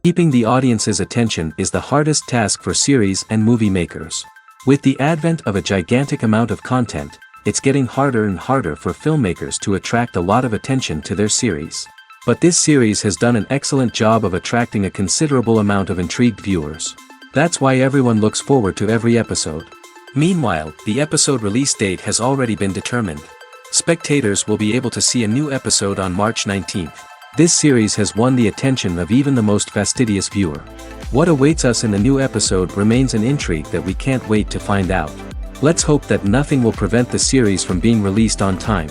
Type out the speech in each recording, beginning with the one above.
Keeping the audience's attention is the hardest task for series and movie makers. With the advent of a gigantic amount of content, it's getting harder and harder for filmmakers to attract a lot of attention to their series. But this series has done an excellent job of attracting a considerable amount of intrigued viewers. That's why everyone looks forward to every episode. Meanwhile, the episode release date has already been determined. Spectators will be able to see a new episode on March 19th. This series has won the attention of even the most fastidious viewer. What awaits us in the new episode remains an intrigue that we can't wait to find out. Let's hope that nothing will prevent the series from being released on time.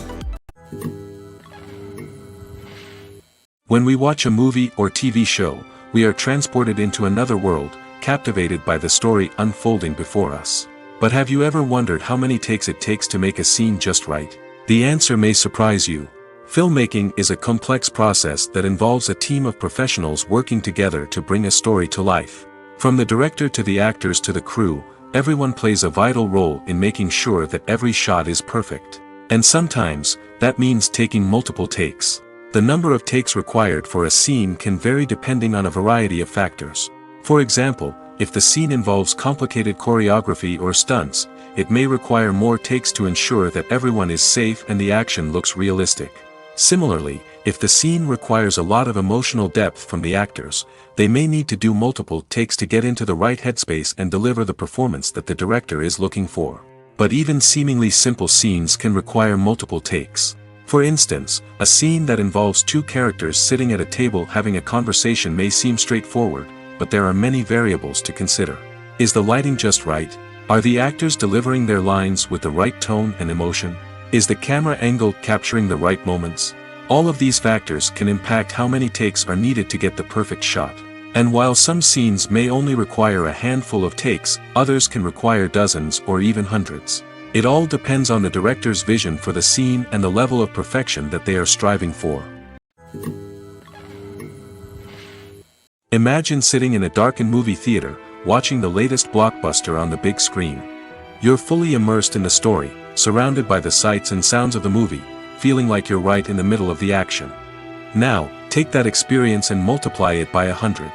When we watch a movie or TV show, we are transported into another world, captivated by the story unfolding before us. But have you ever wondered how many takes it takes to make a scene just right? The answer may surprise you. Filmmaking is a complex process that involves a team of professionals working together to bring a story to life. From the director to the actors to the crew, everyone plays a vital role in making sure that every shot is perfect. And sometimes, that means taking multiple takes. The number of takes required for a scene can vary depending on a variety of factors. For example, if the scene involves complicated choreography or stunts, it may require more takes to ensure that everyone is safe and the action looks realistic. Similarly, if the scene requires a lot of emotional depth from the actors, they may need to do multiple takes to get into the right headspace and deliver the performance that the director is looking for. But even seemingly simple scenes can require multiple takes. For instance, a scene that involves two characters sitting at a table having a conversation may seem straightforward, but there are many variables to consider. Is the lighting just right? Are the actors delivering their lines with the right tone and emotion? Is the camera angle capturing the right moments? All of these factors can impact how many takes are needed to get the perfect shot. And while some scenes may only require a handful of takes, others can require dozens or even hundreds. It all depends on the director's vision for the scene and the level of perfection that they are striving for. Imagine sitting in a darkened movie theater, watching the latest blockbuster on the big screen. You're fully immersed in the story, surrounded by the sights and sounds of the movie, feeling like you're right in the middle of the action. Now, take that experience and multiply it by 100.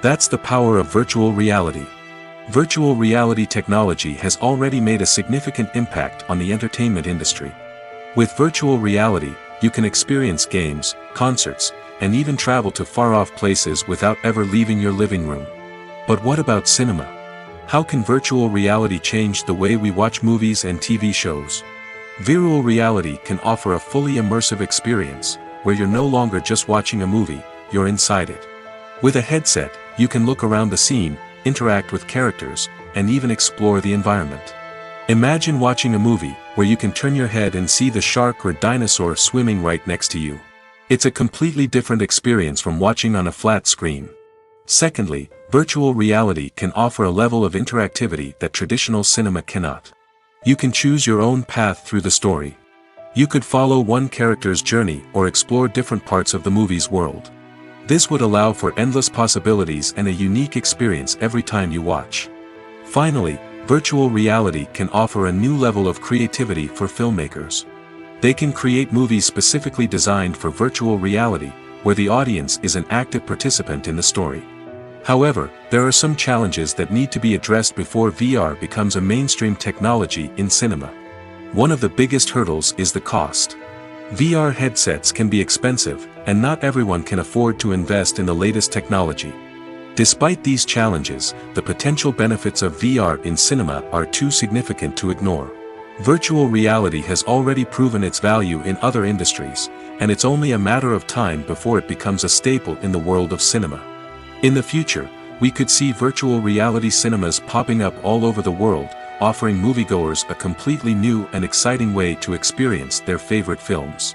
That's the power of virtual reality. Virtual reality technology has already made a significant impact on the entertainment industry. With virtual reality, you can experience games, concerts, and even travel to far-off places without ever leaving your living room. But what about cinema? How can virtual reality change the way we watch movies and TV shows? Virtual reality can offer a fully immersive experience, where you're no longer just watching a movie, you're inside it. With a headset, you can look around the scene, interact with characters, and even explore the environment. Imagine watching a movie, where you can turn your head and see the shark or dinosaur swimming right next to you. It's a completely different experience from watching on a flat screen. Secondly, virtual reality can offer a level of interactivity that traditional cinema cannot. You can choose your own path through the story. You could follow one character's journey or explore different parts of the movie's world. This would allow for endless possibilities and a unique experience every time you watch. Finally, virtual reality can offer a new level of creativity for filmmakers. They can create movies specifically designed for virtual reality, where the audience is an active participant in the story. However, there are some challenges that need to be addressed before VR becomes a mainstream technology in cinema. One of the biggest hurdles is the cost. VR headsets can be expensive, and not everyone can afford to invest in the latest technology. Despite these challenges, the potential benefits of VR in cinema are too significant to ignore. Virtual reality has already proven its value in other industries, and it's only a matter of time before it becomes a staple in the world of cinema. In the future, we could see virtual reality cinemas popping up all over the world, offering moviegoers a completely new and exciting way to experience their favorite films.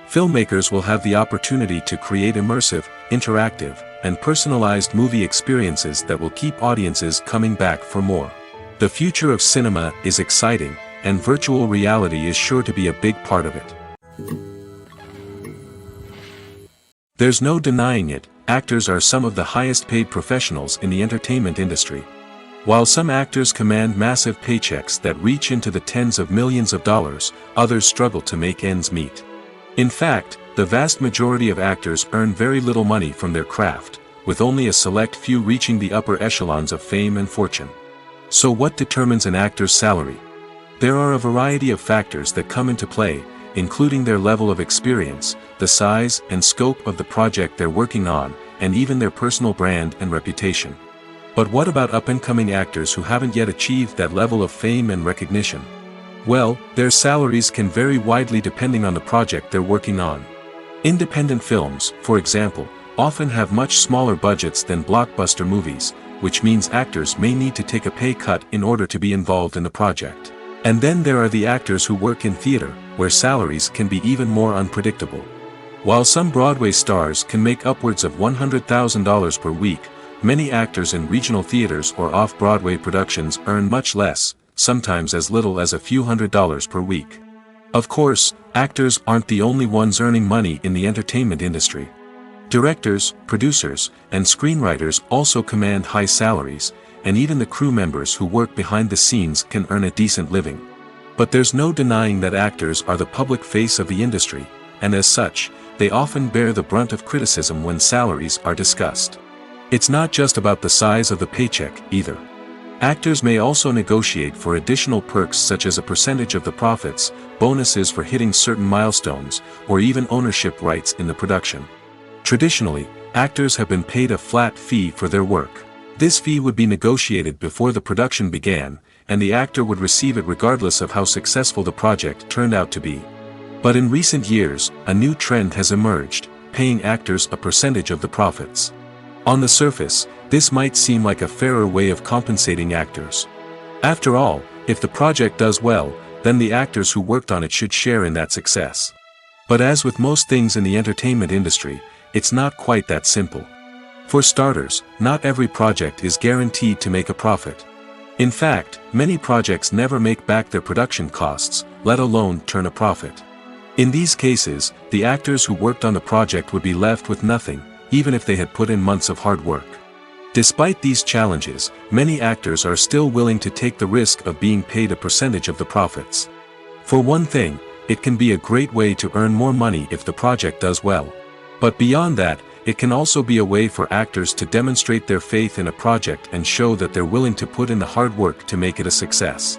Filmmakers will have the opportunity to create immersive, interactive, and personalized movie experiences that will keep audiences coming back for more. The future of cinema is exciting, and virtual reality is sure to be a big part of it. There's no denying it, actors are some of the highest paid professionals in the entertainment industry. While some actors command massive paychecks that reach into the tens of millions of dollars, others struggle to make ends meet. In fact, the vast majority of actors earn very little money from their craft, with only a select few reaching the upper echelons of fame and fortune. So what determines an actor's salary? There are a variety of factors that come into play, including their level of experience, the size and scope of the project they're working on, and even their personal brand and reputation. But what about up-and-coming actors who haven't yet achieved that level of fame and recognition? Well, their salaries can vary widely depending on the project they're working on. Independent films, for example, often have much smaller budgets than blockbuster movies, which means actors may need to take a pay cut in order to be involved in the project. And then there are the actors who work in theater, where salaries can be even more unpredictable. While some Broadway stars can make upwards of $100,000 per week, many actors in regional theaters or off-Broadway productions earn much less, sometimes as little as a few $100s per week. Of course, actors aren't the only ones earning money in the entertainment industry. Directors, producers, and screenwriters also command high salaries, and even the crew members who work behind the scenes can earn a decent living. But there's no denying that actors are the public face of the industry, and as such, they often bear the brunt of criticism when salaries are discussed. It's not just about the size of the paycheck, either. Actors may also negotiate for additional perks such as a percentage of the profits, bonuses for hitting certain milestones, or even ownership rights in the production. Traditionally, actors have been paid a flat fee for their work. This fee would be negotiated before the production began, and the actor would receive it regardless of how successful the project turned out to be. But in recent years, a new trend has emerged, paying actors a percentage of the profits. On the surface, this might seem like a fairer way of compensating actors. After all, if the project does well, then the actors who worked on it should share in that success. But as with most things in the entertainment industry, it's not quite that simple. For starters, not every project is guaranteed to make a profit. In fact, many projects never make back their production costs, let alone turn a profit. In these cases, the actors who worked on the project would be left with nothing, even if they had put in months of hard work. Despite these challenges, many actors are still willing to take the risk of being paid a percentage of the profits. For one thing, it can be a great way to earn more money if the project does well. But beyond that, it can also be a way for actors to demonstrate their faith in a project and show that they're willing to put in the hard work to make it a success.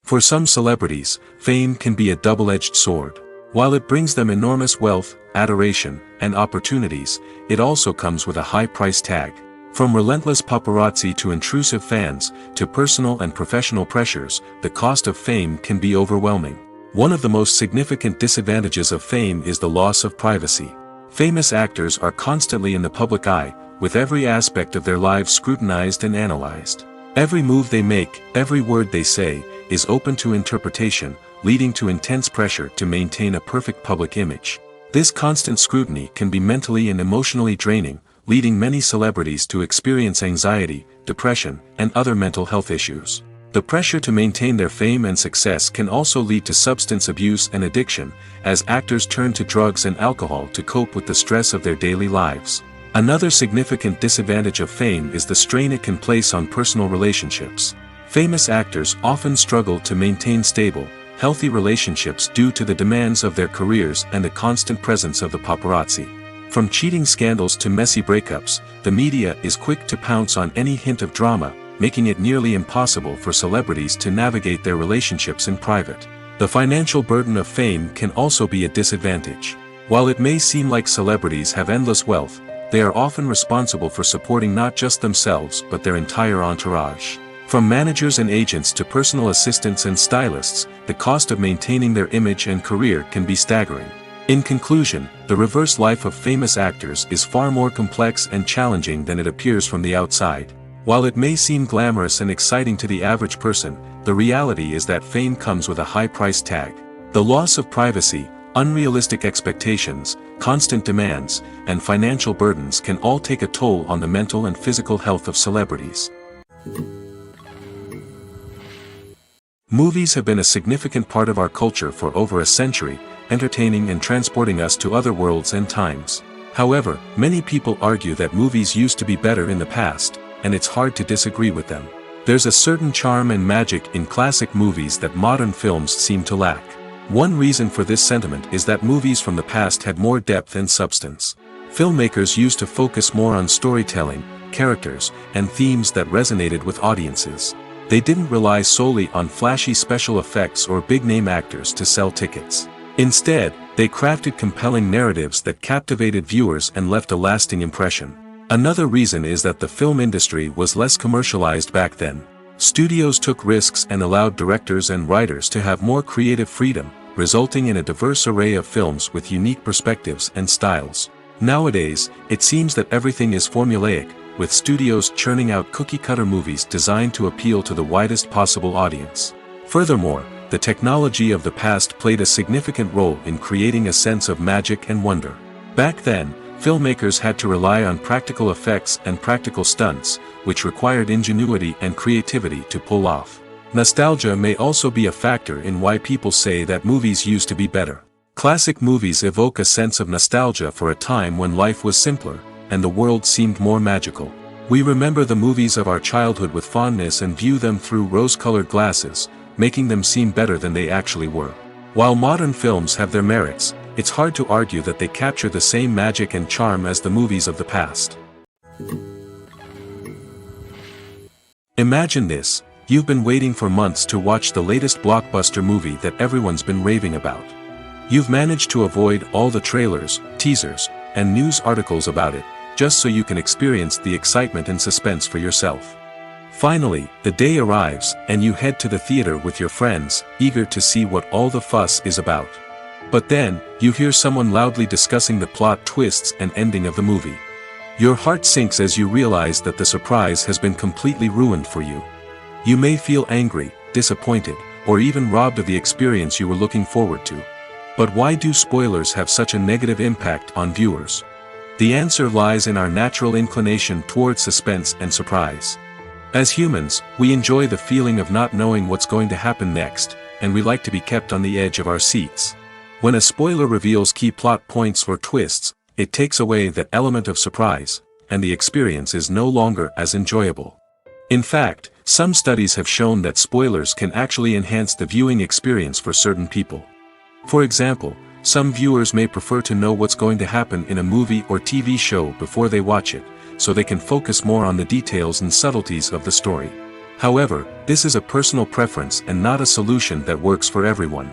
For some celebrities, fame can be a double-edged sword. While it brings them enormous wealth, adoration, and opportunities, it also comes with a high price tag. From relentless paparazzi to intrusive fans, to personal and professional pressures, the cost of fame can be overwhelming. One of the most significant disadvantages of fame is the loss of privacy. Famous actors are constantly in the public eye, with every aspect of their lives scrutinized and analyzed. Every move they make, every word they say, is open to interpretation, leading to intense pressure to maintain a perfect public image. This constant scrutiny can be mentally and emotionally draining, leading many celebrities to experience anxiety, depression, and other mental health issues. The pressure to maintain their fame and success can also lead to substance abuse and addiction, as actors turn to drugs and alcohol to cope with the stress of their daily lives. Another significant disadvantage of fame is the strain it can place on personal relationships. Famous actors often struggle to maintain stable, healthy relationships due to the demands of their careers and the constant presence of the paparazzi. From cheating scandals to messy breakups, the media is quick to pounce on any hint of drama, making it nearly impossible for celebrities to navigate their relationships in private. The financial burden of fame can also be a disadvantage. While it may seem like celebrities have endless wealth, they are often responsible for supporting not just themselves but their entire entourage. From managers and agents to personal assistants and stylists, the cost of maintaining their image and career can be staggering. In conclusion, the reverse life of famous actors is far more complex and challenging than it appears from the outside. While it may seem glamorous and exciting to the average person, the reality is that fame comes with a high price tag. The loss of privacy, unrealistic expectations, constant demands, and financial burdens can all take a toll on the mental and physical health of celebrities. Movies have been a significant part of our culture for over a century, entertaining and transporting us to other worlds and times. However, many people argue that movies used to be better in the past, and it's hard to disagree with them. There's a certain charm and magic in classic movies that modern films seem to lack. One reason for this sentiment is that movies from the past had more depth and substance. Filmmakers used to focus more on storytelling, characters, and themes that resonated with audiences. They didn't rely solely on flashy special effects or big-name actors to sell tickets. Instead, they crafted compelling narratives that captivated viewers and left a lasting impression. Another reason is that the film industry was less commercialized back then. Studios took risks and allowed directors and writers to have more creative freedom, resulting in a diverse array of films with unique perspectives and styles. Nowadays, it seems that everything is formulaic, with studios churning out cookie-cutter movies designed to appeal to the widest possible audience. Furthermore, the technology of the past played a significant role in creating a sense of magic and wonder. Back then, filmmakers had to rely on practical effects and practical stunts, which required ingenuity and creativity to pull off. Nostalgia may also be a factor in why people say that movies used to be better. Classic movies evoke a sense of nostalgia for a time when life was simpler, and the world seemed more magical. We remember the movies of our childhood with fondness and view them through rose-colored glasses, making them seem better than they actually were. While modern films have their merits, it's hard to argue that they capture the same magic and charm as the movies of the past. Imagine this: you've been waiting for months to watch the latest blockbuster movie that everyone's been raving about. You've managed to avoid all the trailers, teasers, and news articles about it, just so you can experience the excitement and suspense for yourself. Finally, the day arrives, and you head to the theater with your friends, eager to see what all the fuss is about. But then, you hear someone loudly discussing the plot twists and ending of the movie. Your heart sinks as you realize that the surprise has been completely ruined for you. You may feel angry, disappointed, or even robbed of the experience you were looking forward to. But why do spoilers have such a negative impact on viewers? The answer lies in our natural inclination toward suspense and surprise. As humans, we enjoy the feeling of not knowing what's going to happen next, and we like to be kept on the edge of our seats. When a spoiler reveals key plot points or twists, it takes away that element of surprise, and the experience is no longer as enjoyable. In fact, some studies have shown that spoilers can actually enhance the viewing experience for certain people. For example, some viewers may prefer to know what's going to happen in a movie or TV show before they watch it, so they can focus more on the details and subtleties of the story. However, this is a personal preference and not a solution that works for everyone.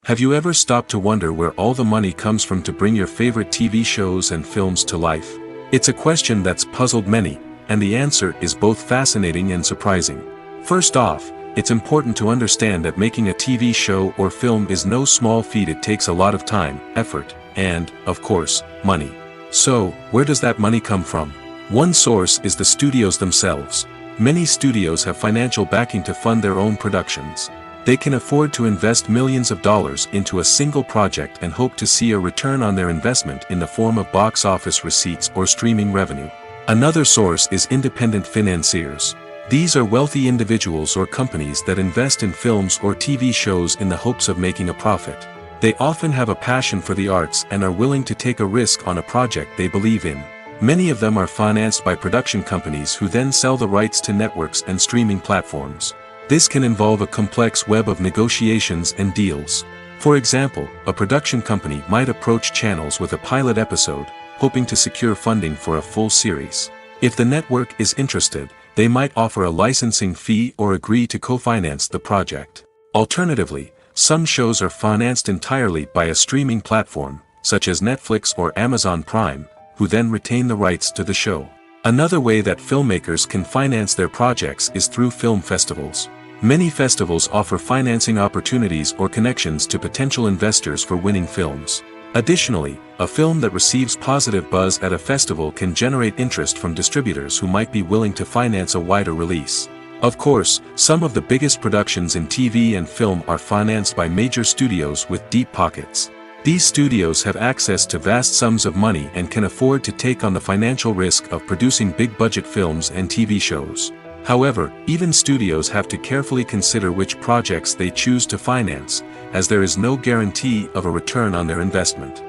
Have you ever stopped to wonder where all the money comes from to bring your favorite TV shows and films to life? It's a question that's puzzled many, and the answer is both fascinating and surprising. First off, it's important to understand that making a TV show or film is no small feat. It takes a lot of time, effort, and, of course, money. So, where does that money come from? One source is the studios themselves. Many studios have financial backing to fund their own productions. They can afford to invest millions of dollars into a single project and hope to see a return on their investment in the form of box office receipts or streaming revenue. Another source is independent financiers. These are wealthy individuals or companies that invest in films or TV shows in the hopes of making a profit. They often have a passion for the arts and are willing to take a risk on a project they believe in. Many of them are financed by production companies who then sell the rights to networks and streaming platforms. This can involve a complex web of negotiations and deals. For example, a production company might approach channels with a pilot episode, hoping to secure funding for a full series. If the network is interested, they might offer a licensing fee or agree to co-finance the project. Alternatively, some shows are financed entirely by a streaming platform, such as Netflix or Amazon Prime, who then retain the rights to the show. Another way that filmmakers can finance their projects is through film festivals. Many festivals offer financing opportunities or connections to potential investors for winning films. Additionally, a film that receives positive buzz at a festival can generate interest from distributors who might be willing to finance a wider release. Of course, some of the biggest productions in TV and film are financed by major studios with deep pockets. These studios have access to vast sums of money and can afford to take on the financial risk of producing big-budget films and TV shows. However, even studios have to carefully consider which projects they choose to finance, as there is no guarantee of a return on their investment.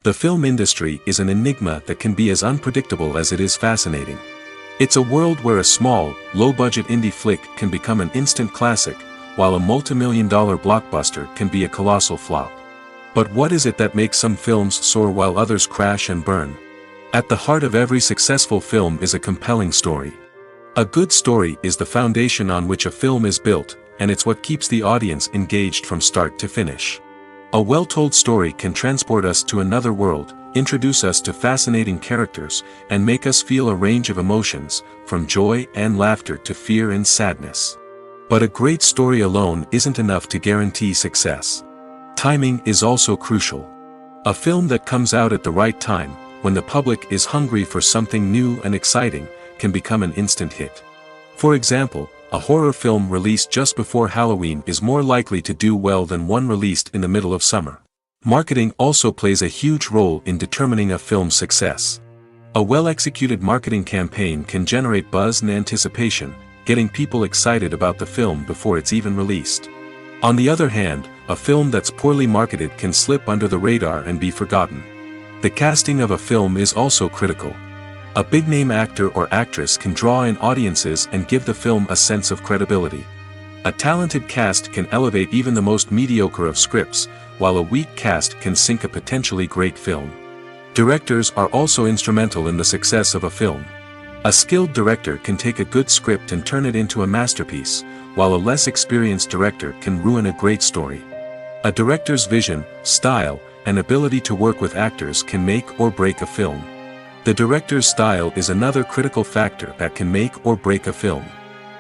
The film industry is an enigma that can be as unpredictable as it is fascinating. It's a world where a small, low-budget indie flick can become an instant classic, while a multi-million-dollar blockbuster can be a colossal flop. But what is it that makes some films soar while others crash and burn? At the heart of every successful film is a compelling story. A good story is the foundation on which a film is built, and it's what keeps the audience engaged from start to finish. A well-told story can transport us to another world, introduce us to fascinating characters, and make us feel a range of emotions, from joy and laughter to fear and sadness. But a great story alone isn't enough to guarantee success. Timing is also crucial. A film that comes out at the right time, when the public is hungry for something new and exciting, can become an instant hit. For example, a horror film released just before Halloween is more likely to do well than one released in the middle of summer. Marketing also plays a huge role in determining a film's success. A well-executed marketing campaign can generate buzz and anticipation, getting people excited about the film before it's even released. On the other hand, a film that's poorly marketed can slip under the radar and be forgotten. The casting of a film is also critical. A big-name actor or actress can draw in audiences and give the film a sense of credibility. A talented cast can elevate even the most mediocre of scripts, while a weak cast can sink a potentially great film. Directors are also instrumental in the success of a film. A skilled director can take a good script and turn it into a masterpiece, while a less experienced director can ruin a great story. A director's vision, style, and ability to work with actors can make or break a film. The director's style is another critical factor that can make or break a film.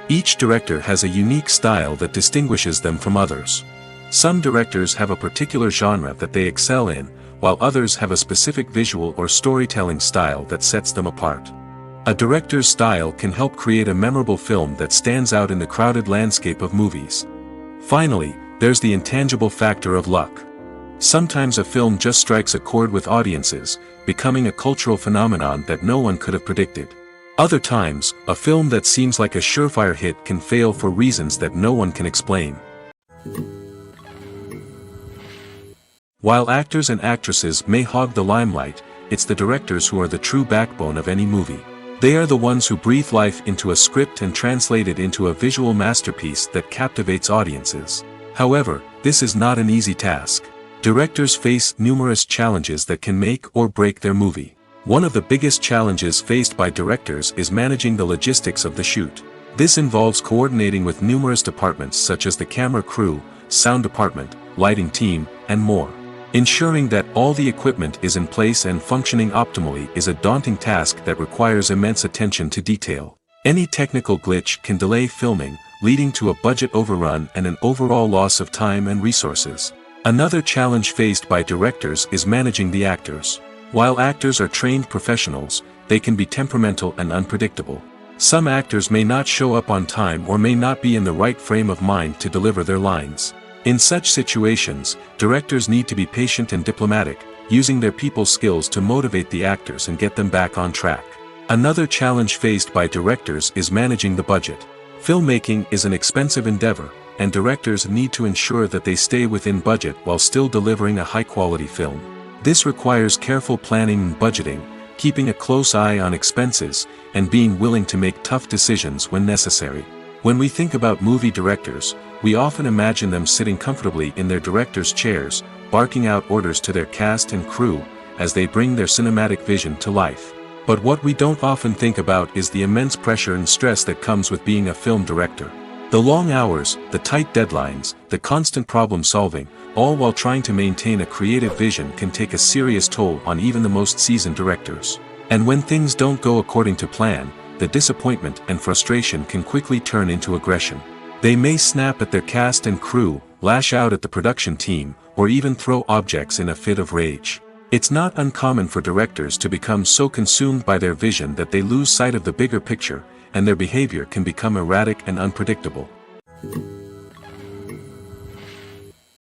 Each director has a unique style that distinguishes them from others. Some directors have a particular genre that they excel in, while others have a specific visual or storytelling style that sets them apart. A director's style can help create a memorable film that stands out in the crowded landscape of movies. Finally, there's the intangible factor of luck. Sometimes a film just strikes a chord with audiences, becoming a cultural phenomenon that no one could have predicted. Other times, a film that seems like a surefire hit can fail for reasons that no one can explain. While actors and actresses may hog the limelight, it's the directors who are the true backbone of any movie. They are the ones who breathe life into a script and translate it into a visual masterpiece that captivates audiences. However, this is not an easy task. Directors face numerous challenges that can make or break their movie. One of the biggest challenges faced by directors is managing the logistics of the shoot. This involves coordinating with numerous departments such as the camera crew, sound department, lighting team, and more. Ensuring that all the equipment is in place and functioning optimally is a daunting task that requires immense attention to detail. Any technical glitch can delay filming, leading to a budget overrun and an overall loss of time and resources. Another challenge faced by directors is managing the actors. While actors are trained professionals, they can be temperamental and unpredictable. Some actors may not show up on time or may not be in the right frame of mind to deliver their lines. In such situations, directors need to be patient and diplomatic, using their people skills to motivate the actors and get them back on track. Another challenge faced by directors is managing the budget. Filmmaking is an expensive endeavor, and directors need to ensure that they stay within budget while still delivering a high-quality film. This requires careful planning and budgeting, keeping a close eye on expenses, and being willing to make tough decisions when necessary. When we think about movie directors, we often imagine them sitting comfortably in their director's chairs, barking out orders to their cast and crew, as they bring their cinematic vision to life. But what we don't often think about is the immense pressure and stress that comes with being a film director. The long hours, the tight deadlines, the constant problem-solving, all while trying to maintain a creative vision can take a serious toll on even the most seasoned directors. And when things don't go according to plan, the disappointment and frustration can quickly turn into aggression. They may snap at their cast and crew, lash out at the production team, or even throw objects in a fit of rage. It's not uncommon for directors to become so consumed by their vision that they lose sight of the bigger picture, and their behavior can become erratic and unpredictable.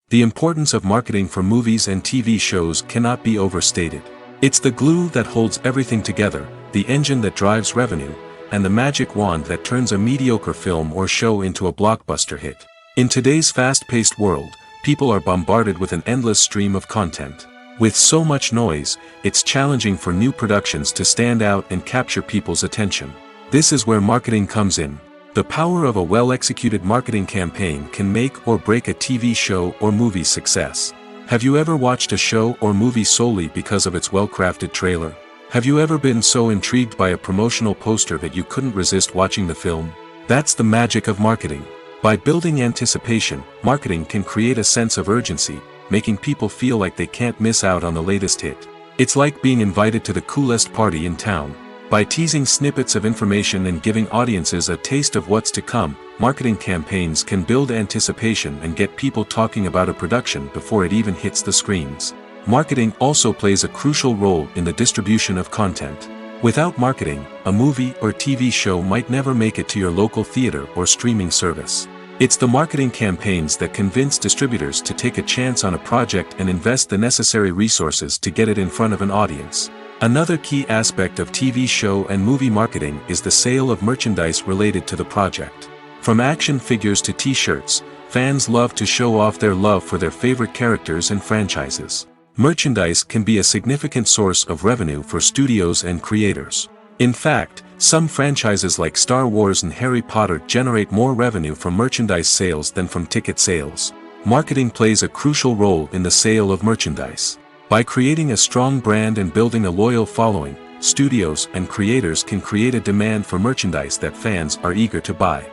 The importance of marketing for movies and TV shows cannot be overstated. It's the glue that holds everything together, the engine that drives revenue, and the magic wand that turns a mediocre film or show into a blockbuster hit. In today's fast-paced world, people are bombarded with an endless stream of content. With so much noise, it's challenging for new productions to stand out and capture people's attention. This is where marketing comes in. The power of a well-executed marketing campaign can make or break a TV show or movie's success. Have you ever watched a show or movie solely because of its well-crafted trailer? Have you ever been so intrigued by a promotional poster that you couldn't resist watching the film? That's the magic of marketing. By building anticipation, marketing can create a sense of urgency, making people feel like they can't miss out on the latest hit. It's like being invited to the coolest party in town. By teasing snippets of information and giving audiences a taste of what's to come, marketing campaigns can build anticipation and get people talking about a production before it even hits the screens. Marketing also plays a crucial role in the distribution of content. Without marketing, a movie or TV show might never make it to your local theater or streaming service. It's the marketing campaigns that convince distributors to take a chance on a project and invest the necessary resources to get it in front of an audience. Another key aspect of TV show and movie marketing is the sale of merchandise related to the project. From action figures to t-shirts, fans love to show off their love for their favorite characters and franchises. Merchandise can be a significant source of revenue for studios and creators. In fact, some franchises like Star Wars and Harry Potter generate more revenue from merchandise sales than from ticket sales. Marketing plays a crucial role in the sale of merchandise. By creating a strong brand and building a loyal following, studios and creators can create a demand for merchandise that fans are eager to buy.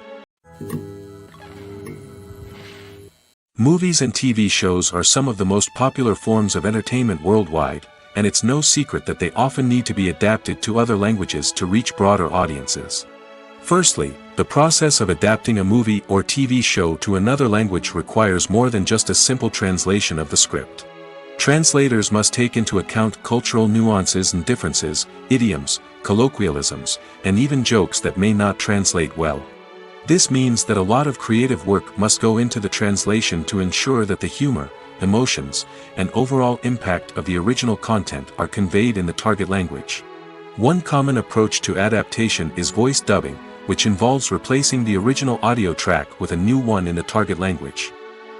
Movies and TV shows are some of the most popular forms of entertainment worldwide, and it's no secret that they often need to be adapted to other languages to reach broader audiences. Firstly, the process of adapting a movie or TV show to another language requires more than just a simple translation of the script. Translators must take into account cultural nuances and differences, idioms, colloquialisms, and even jokes that may not translate well. This means that a lot of creative work must go into the translation to ensure that the humor, emotions, and overall impact of the original content are conveyed in the target language. One common approach to adaptation is voice dubbing, which involves replacing the original audio track with a new one in the target language.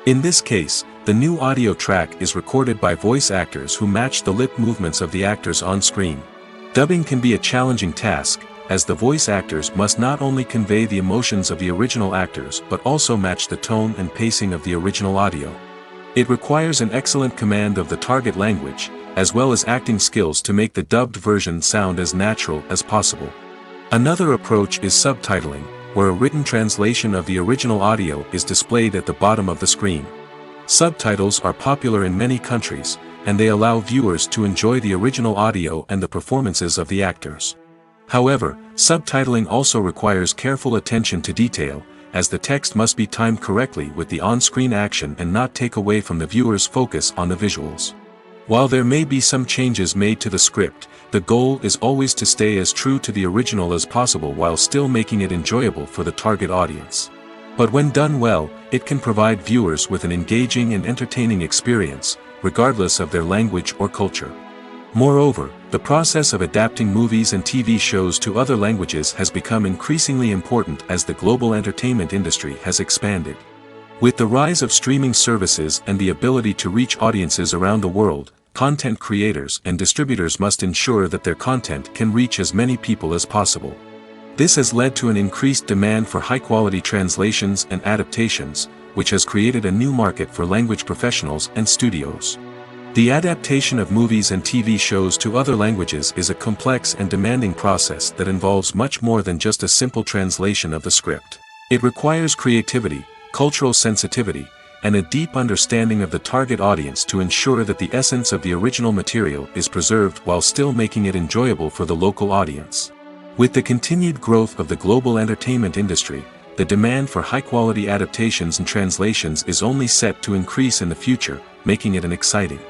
In this case, the new audio track is recorded by voice actors who match the lip movements of the actors on screen. Dubbing can be a challenging task, as the voice actors must not only convey the emotions of the original actors but also match the tone and pacing of the original audio. It requires an excellent command of the target language, as well as acting skills to make the dubbed version sound as natural as possible. Another approach is subtitling, where a written translation of the original audio is displayed at the bottom of the screen. Subtitles are popular in many countries, and they allow viewers to enjoy the original audio and the performances of the actors. However, subtitling also requires careful attention to detail, as the text must be timed correctly with the on-screen action and not take away from the viewer's focus on the visuals. While there may be some changes made to the script, the goal is always to stay as true to the original as possible while still making it enjoyable for the target audience. But when done well, it can provide viewers with an engaging and entertaining experience, regardless of their language or culture. Moreover, the process of adapting movies and TV shows to other languages has become increasingly important as the global entertainment industry has expanded. With the rise of streaming services and the ability to reach audiences around the world, content creators and distributors must ensure that their content can reach as many people as possible. This has led to an increased demand for high-quality translations and adaptations, which has created a new market for language professionals and studios. The adaptation of movies and TV shows to other languages is a complex and demanding process that involves much more than just a simple translation of the script. It requires creativity, cultural sensitivity, and a deep understanding of the target audience to ensure that the essence of the original material is preserved while still making it enjoyable for the local audience. With the continued growth of the global entertainment industry, the demand for high-quality adaptations and translations is only set to increase in the future, making it an exciting.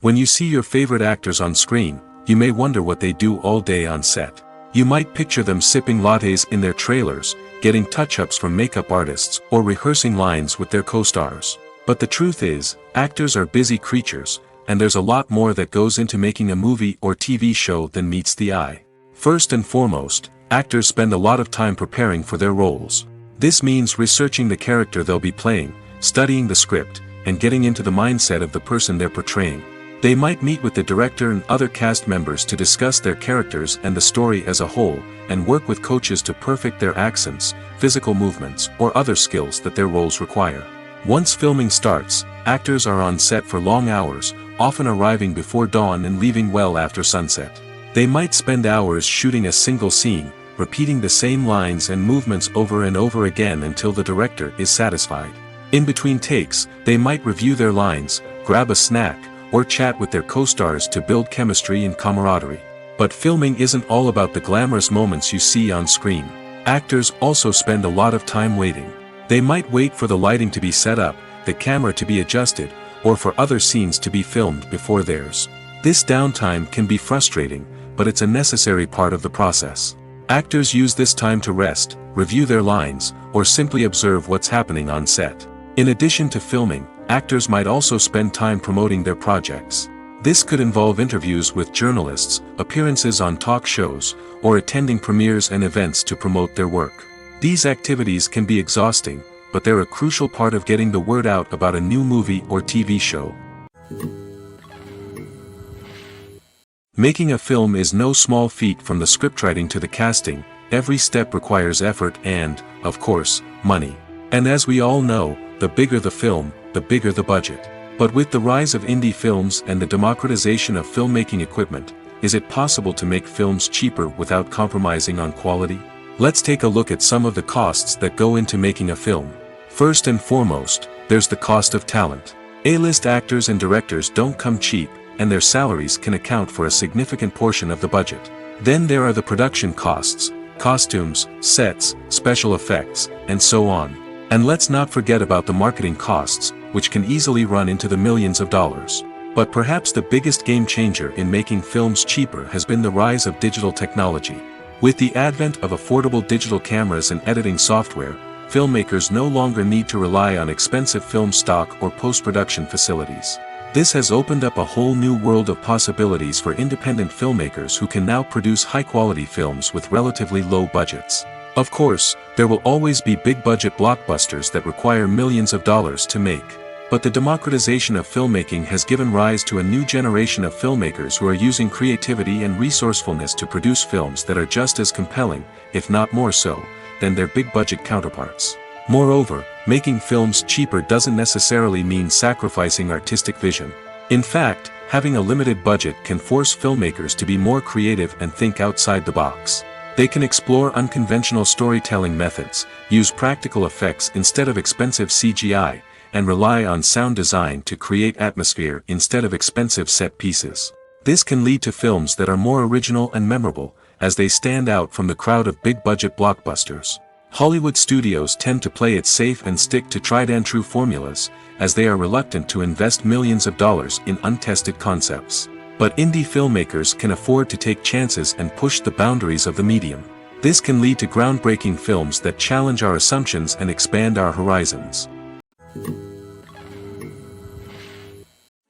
When you see your favorite actors on screen, you may wonder what they do all day on set. You might picture them sipping lattes in their trailers, getting touch-ups from makeup artists, or rehearsing lines with their co-stars. But the truth is, actors are busy creatures, and there's a lot more that goes into making a movie or TV show than meets the eye. First and foremost, actors spend a lot of time preparing for their roles. This means researching the character they'll be playing, studying the script, and getting into the mindset of the person they're portraying. They might meet with the director and other cast members to discuss their characters and the story as a whole, and work with coaches to perfect their accents, physical movements, or other skills that their roles require. Once filming starts, actors are on set for long hours, often arriving before dawn and leaving well after sunset. They might spend hours shooting a single scene, repeating the same lines and movements over and over again until the director is satisfied. In between takes, they might review their lines, grab a snack, or chat with their co-stars to build chemistry and camaraderie. But filming isn't all about the glamorous moments you see on screen. Actors also spend a lot of time waiting. They might wait for the lighting to be set up, the camera to be adjusted, or for other scenes to be filmed before theirs. This downtime can be frustrating, but it's a necessary part of the process. Actors use this time to rest, review their lines, or simply observe what's happening on set. In addition to filming, actors might also spend time promoting their projects. This could involve interviews with journalists, appearances on talk shows, or attending premieres and events to promote their work. These activities can be exhausting, but they're a crucial part of getting the word out about a new movie or TV show. Making a film is no small feat. From the scriptwriting to the casting, every step requires effort and, of course, money. And as we all know, the bigger the film, the bigger the budget. But with the rise of indie films and the democratization of filmmaking equipment, is it possible to make films cheaper without compromising on quality? Let's take a look at some of the costs that go into making a film. First and foremost, there's the cost of talent. A-list actors and directors don't come cheap, and their salaries can account for a significant portion of the budget. Then there are the production costs, costumes, sets, special effects, and so on. And let's not forget about the marketing costs, which can easily run into the millions of dollars. But perhaps the biggest game changer in making films cheaper has been the rise of digital technology. With the advent of affordable digital cameras and editing software, filmmakers no longer need to rely on expensive film stock or post-production facilities. This has opened up a whole new world of possibilities for independent filmmakers who can now produce high-quality films with relatively low budgets. Of course, there will always be big-budget blockbusters that require millions of dollars to make. But the democratization of filmmaking has given rise to a new generation of filmmakers who are using creativity and resourcefulness to produce films that are just as compelling, if not more so, than their big-budget counterparts. Moreover, making films cheaper doesn't necessarily mean sacrificing artistic vision. In fact, having a limited budget can force filmmakers to be more creative and think outside the box. They can explore unconventional storytelling methods, use practical effects instead of expensive CGI, and rely on sound design to create atmosphere instead of expensive set pieces. This can lead to films that are more original and memorable, as they stand out from the crowd of big-budget blockbusters. Hollywood studios tend to play it safe and stick to tried-and-true formulas, as they are reluctant to invest millions of dollars in untested concepts. But indie filmmakers can afford to take chances and push the boundaries of the medium. This can lead to groundbreaking films that challenge our assumptions and expand our horizons.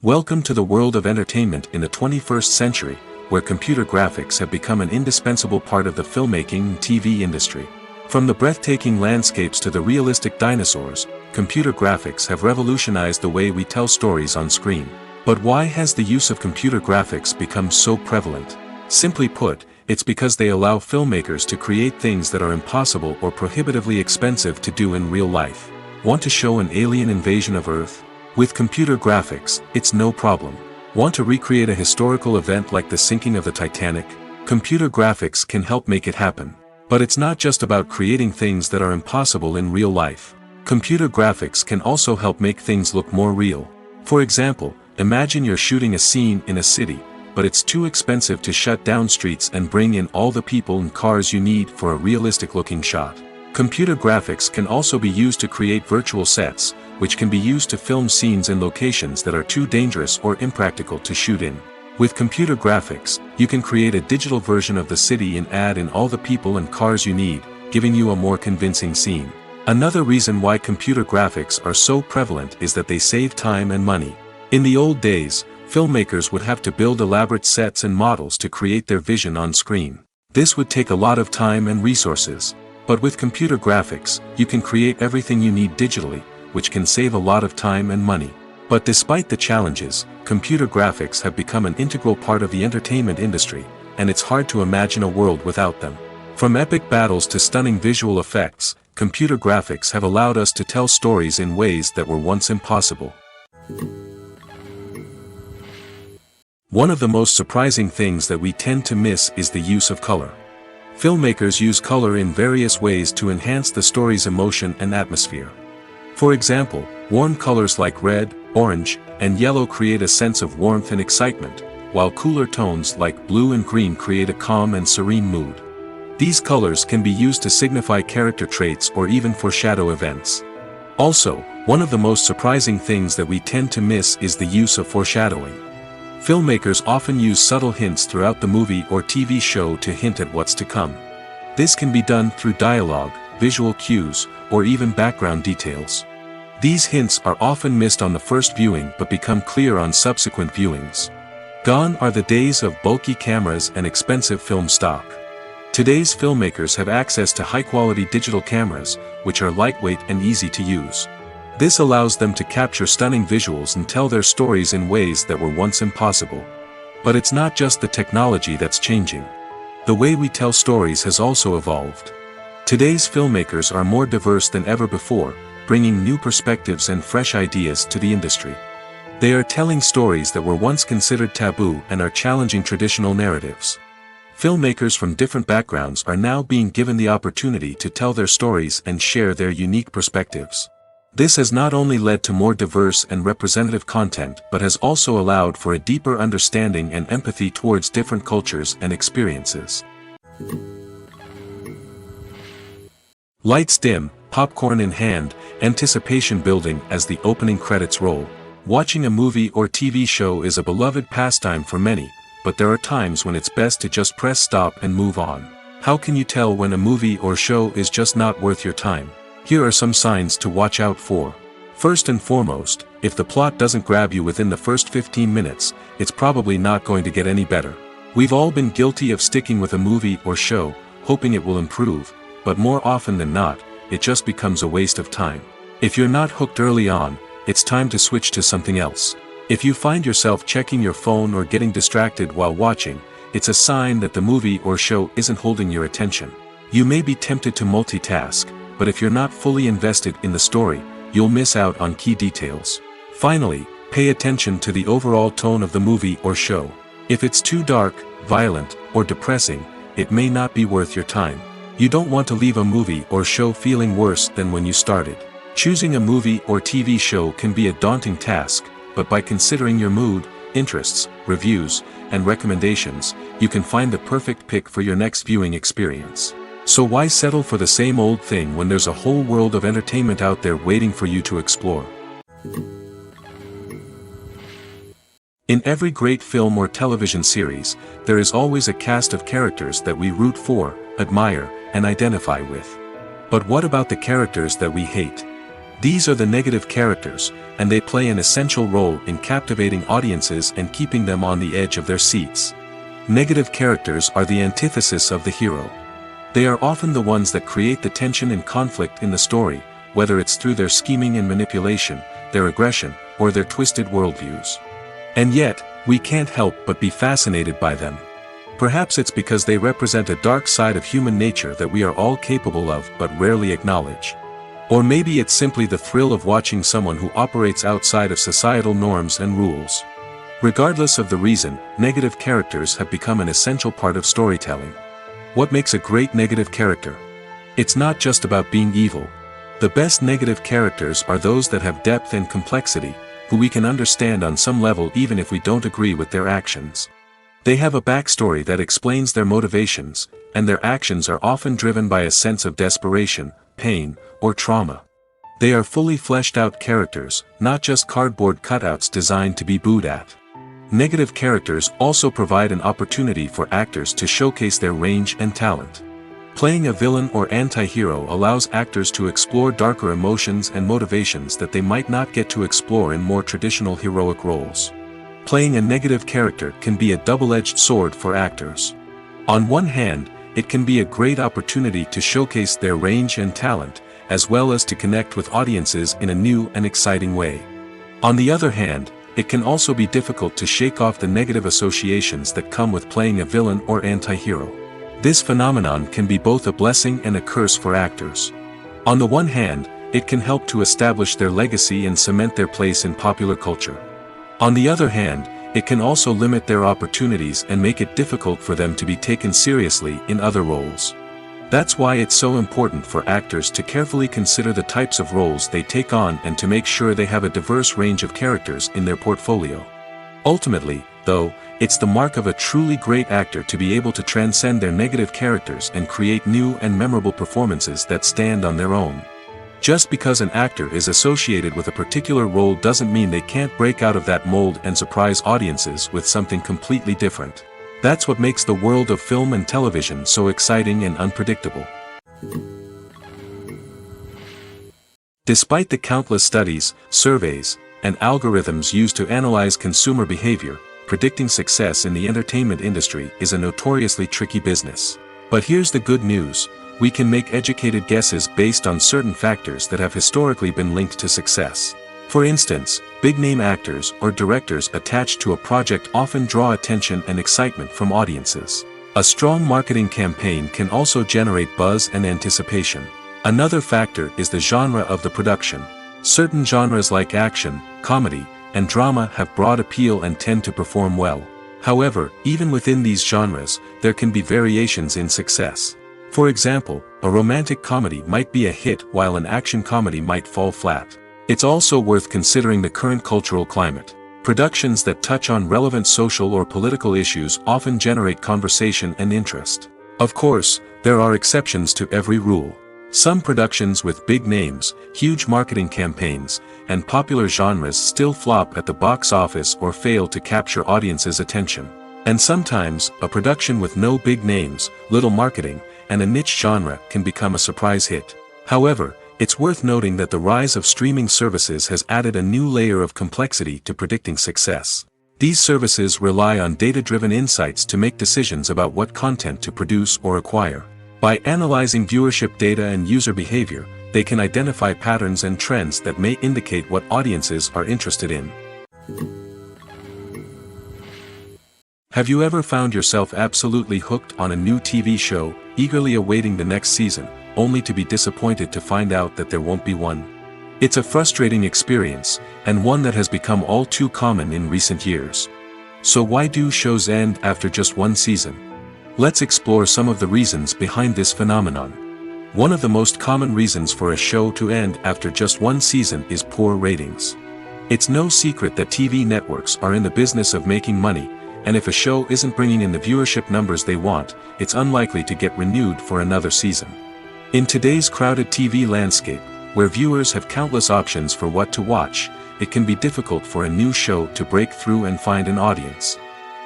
Welcome to the world of entertainment in the 21st century, where computer graphics have become an indispensable part of the filmmaking and TV industry. From the breathtaking landscapes to the realistic dinosaurs, computer graphics have revolutionized the way we tell stories on screen. But why has the use of computer graphics become so prevalent? Simply put, it's because they allow filmmakers to create things that are impossible or prohibitively expensive to do in real life. Want to show an alien invasion of Earth? With computer graphics, it's no problem. Want to recreate a historical event like the sinking of the Titanic? Computer graphics can help make it happen. But it's not just about creating things that are impossible in real life. Computer graphics can also help make things look more real. For example, imagine you're shooting a scene in a city, but it's too expensive to shut down streets and bring in all the people and cars you need for a realistic-looking shot. Computer graphics can also be used to create virtual sets, which can be used to film scenes in locations that are too dangerous or impractical to shoot in. With computer graphics, you can create a digital version of the city and add in all the people and cars you need, giving you a more convincing scene. Another reason why computer graphics are so prevalent is that they save time and money. In the old days, filmmakers would have to build elaborate sets and models to create their vision on screen. This would take a lot of time and resources. But with computer graphics, you can create everything you need digitally, which can save a lot of time and money. But despite the challenges, computer graphics have become an integral part of the entertainment industry, and it's hard to imagine a world without them. From epic battles to stunning visual effects, computer graphics have allowed us to tell stories in ways that were once impossible. One of the most surprising things that we tend to miss is the use of color. Filmmakers use color in various ways to enhance the story's emotion and atmosphere. For example, warm colors like red, orange, and yellow create a sense of warmth and excitement, while cooler tones like blue and green create a calm and serene mood. These colors can be used to signify character traits or even foreshadow events. Also, one of the most surprising things that we tend to miss is the use of foreshadowing. Filmmakers often use subtle hints throughout the movie or TV show to hint at what's to come. This can be done through dialogue, visual cues, or even background details. These hints are often missed on the first viewing but become clear on subsequent viewings. Gone are the days of bulky cameras and expensive film stock. Today's filmmakers have access to high-quality digital cameras, which are lightweight and easy to use. This allows them to capture stunning visuals and tell their stories in ways that were once impossible. But it's not just the technology that's changing. The way we tell stories has also evolved. Today's filmmakers are more diverse than ever before, bringing new perspectives and fresh ideas to the industry. They are telling stories that were once considered taboo and are challenging traditional narratives. Filmmakers from different backgrounds are now being given the opportunity to tell their stories and share their unique perspectives. This has not only led to more diverse and representative content but has also allowed for a deeper understanding and empathy towards different cultures and experiences. Lights dim, popcorn in hand, anticipation building as the opening credits roll. Watching a movie or TV show is a beloved pastime for many, but there are times when it's best to just press stop and move on. How can you tell when a movie or show is just not worth your time? Here are some signs to watch out for. First and foremost, if the plot doesn't grab you within the first 15 minutes, it's probably not going to get any better. We've all been guilty of sticking with a movie or show, hoping it will improve, but more often than not, it just becomes a waste of time. If you're not hooked early on, it's time to switch to something else. If you find yourself checking your phone or getting distracted while watching, it's a sign that the movie or show isn't holding your attention. You may be tempted to multitask, but if you're not fully invested in the story, you'll miss out on key details. Finally, pay attention to the overall tone of the movie or show. If it's too dark, violent, or depressing, it may not be worth your time. You don't want to leave a movie or show feeling worse than when you started. Choosing a movie or TV show can be a daunting task, but by considering your mood, interests, reviews, and recommendations, you can find the perfect pick for your next viewing experience. So why settle for the same old thing when there's a whole world of entertainment out there waiting for you to explore? In every great film or television series, there is always a cast of characters that we root for, admire, and identify with. But what about the characters that we hate? These are the negative characters, and they play an essential role in captivating audiences and keeping them on the edge of their seats. Negative characters are the antithesis of the hero. They are often the ones that create the tension and conflict in the story, whether it's through their scheming and manipulation, their aggression, or their twisted worldviews. And yet, we can't help but be fascinated by them. Perhaps it's because they represent a dark side of human nature that we are all capable of but rarely acknowledge. Or maybe it's simply the thrill of watching someone who operates outside of societal norms and rules. Regardless of the reason, negative characters have become an essential part of storytelling. What makes a great negative character? It's not just about being evil. The best negative characters are those that have depth and complexity, who we can understand on some level even if we don't agree with their actions. They have a backstory that explains their motivations, and their actions are often driven by a sense of desperation, pain, or trauma. They are fully fleshed out characters, not just cardboard cutouts designed to be booed at. Negative characters also provide an opportunity for actors to showcase their range and talent. Playing a villain or anti-hero allows actors to explore darker emotions and motivations that they might not get to explore in more traditional heroic roles. Playing a negative character can be a double-edged sword for actors. On one hand, it can be a great opportunity to showcase their range and talent, as well as to connect with audiences in a new and exciting way. On the other hand, it can also be difficult to shake off the negative associations that come with playing a villain or anti-hero. This phenomenon can be both a blessing and a curse for actors. On the one hand, it can help to establish their legacy and cement their place in popular culture. On the other hand, it can also limit their opportunities and make it difficult for them to be taken seriously in other roles. That's why it's so important for actors to carefully consider the types of roles they take on and to make sure they have a diverse range of characters in their portfolio. Ultimately, though, it's the mark of a truly great actor to be able to transcend their negative characters and create new and memorable performances that stand on their own. Just because an actor is associated with a particular role doesn't mean they can't break out of that mold and surprise audiences with something completely different. That's what makes the world of film and television so exciting and unpredictable. Despite the countless studies, surveys, and algorithms used to analyze consumer behavior, predicting success in the entertainment industry is a notoriously tricky business. But here's the good news: we can make educated guesses based on certain factors that have historically been linked to success. For instance, big-name actors or directors attached to a project often draw attention and excitement from audiences. A strong marketing campaign can also generate buzz and anticipation. Another factor is the genre of the production. Certain genres like action, comedy, and drama have broad appeal and tend to perform well. However, even within these genres, there can be variations in success. For example, a romantic comedy might be a hit while an action comedy might fall flat. It's also worth considering the current cultural climate. Productions that touch on relevant social or political issues often generate conversation and interest. Of course, there are exceptions to every rule. Some productions with big names, huge marketing campaigns, and popular genres still flop at the box office or fail to capture audiences' attention. And sometimes, a production with no big names, little marketing, and a niche genre can become a surprise hit. However, it's worth noting that the rise of streaming services has added a new layer of complexity to predicting success. These services rely on data-driven insights to make decisions about what content to produce or acquire. By analyzing viewership data and user behavior, they can identify patterns and trends that may indicate what audiences are interested in. Have you ever found yourself absolutely hooked on a new TV show, eagerly awaiting the next season, only to be disappointed to find out that there won't be one? It's a frustrating experience, and one that has become all too common in recent years. So why do shows end after just one season? Let's explore some of the reasons behind this phenomenon. One of the most common reasons for a show to end after just one season is poor ratings. It's no secret that TV networks are in the business of making money, and if a show isn't bringing in the viewership numbers they want, it's unlikely to get renewed for another season. In today's crowded TV landscape, where viewers have countless options for what to watch, it can be difficult for a new show to break through and find an audience.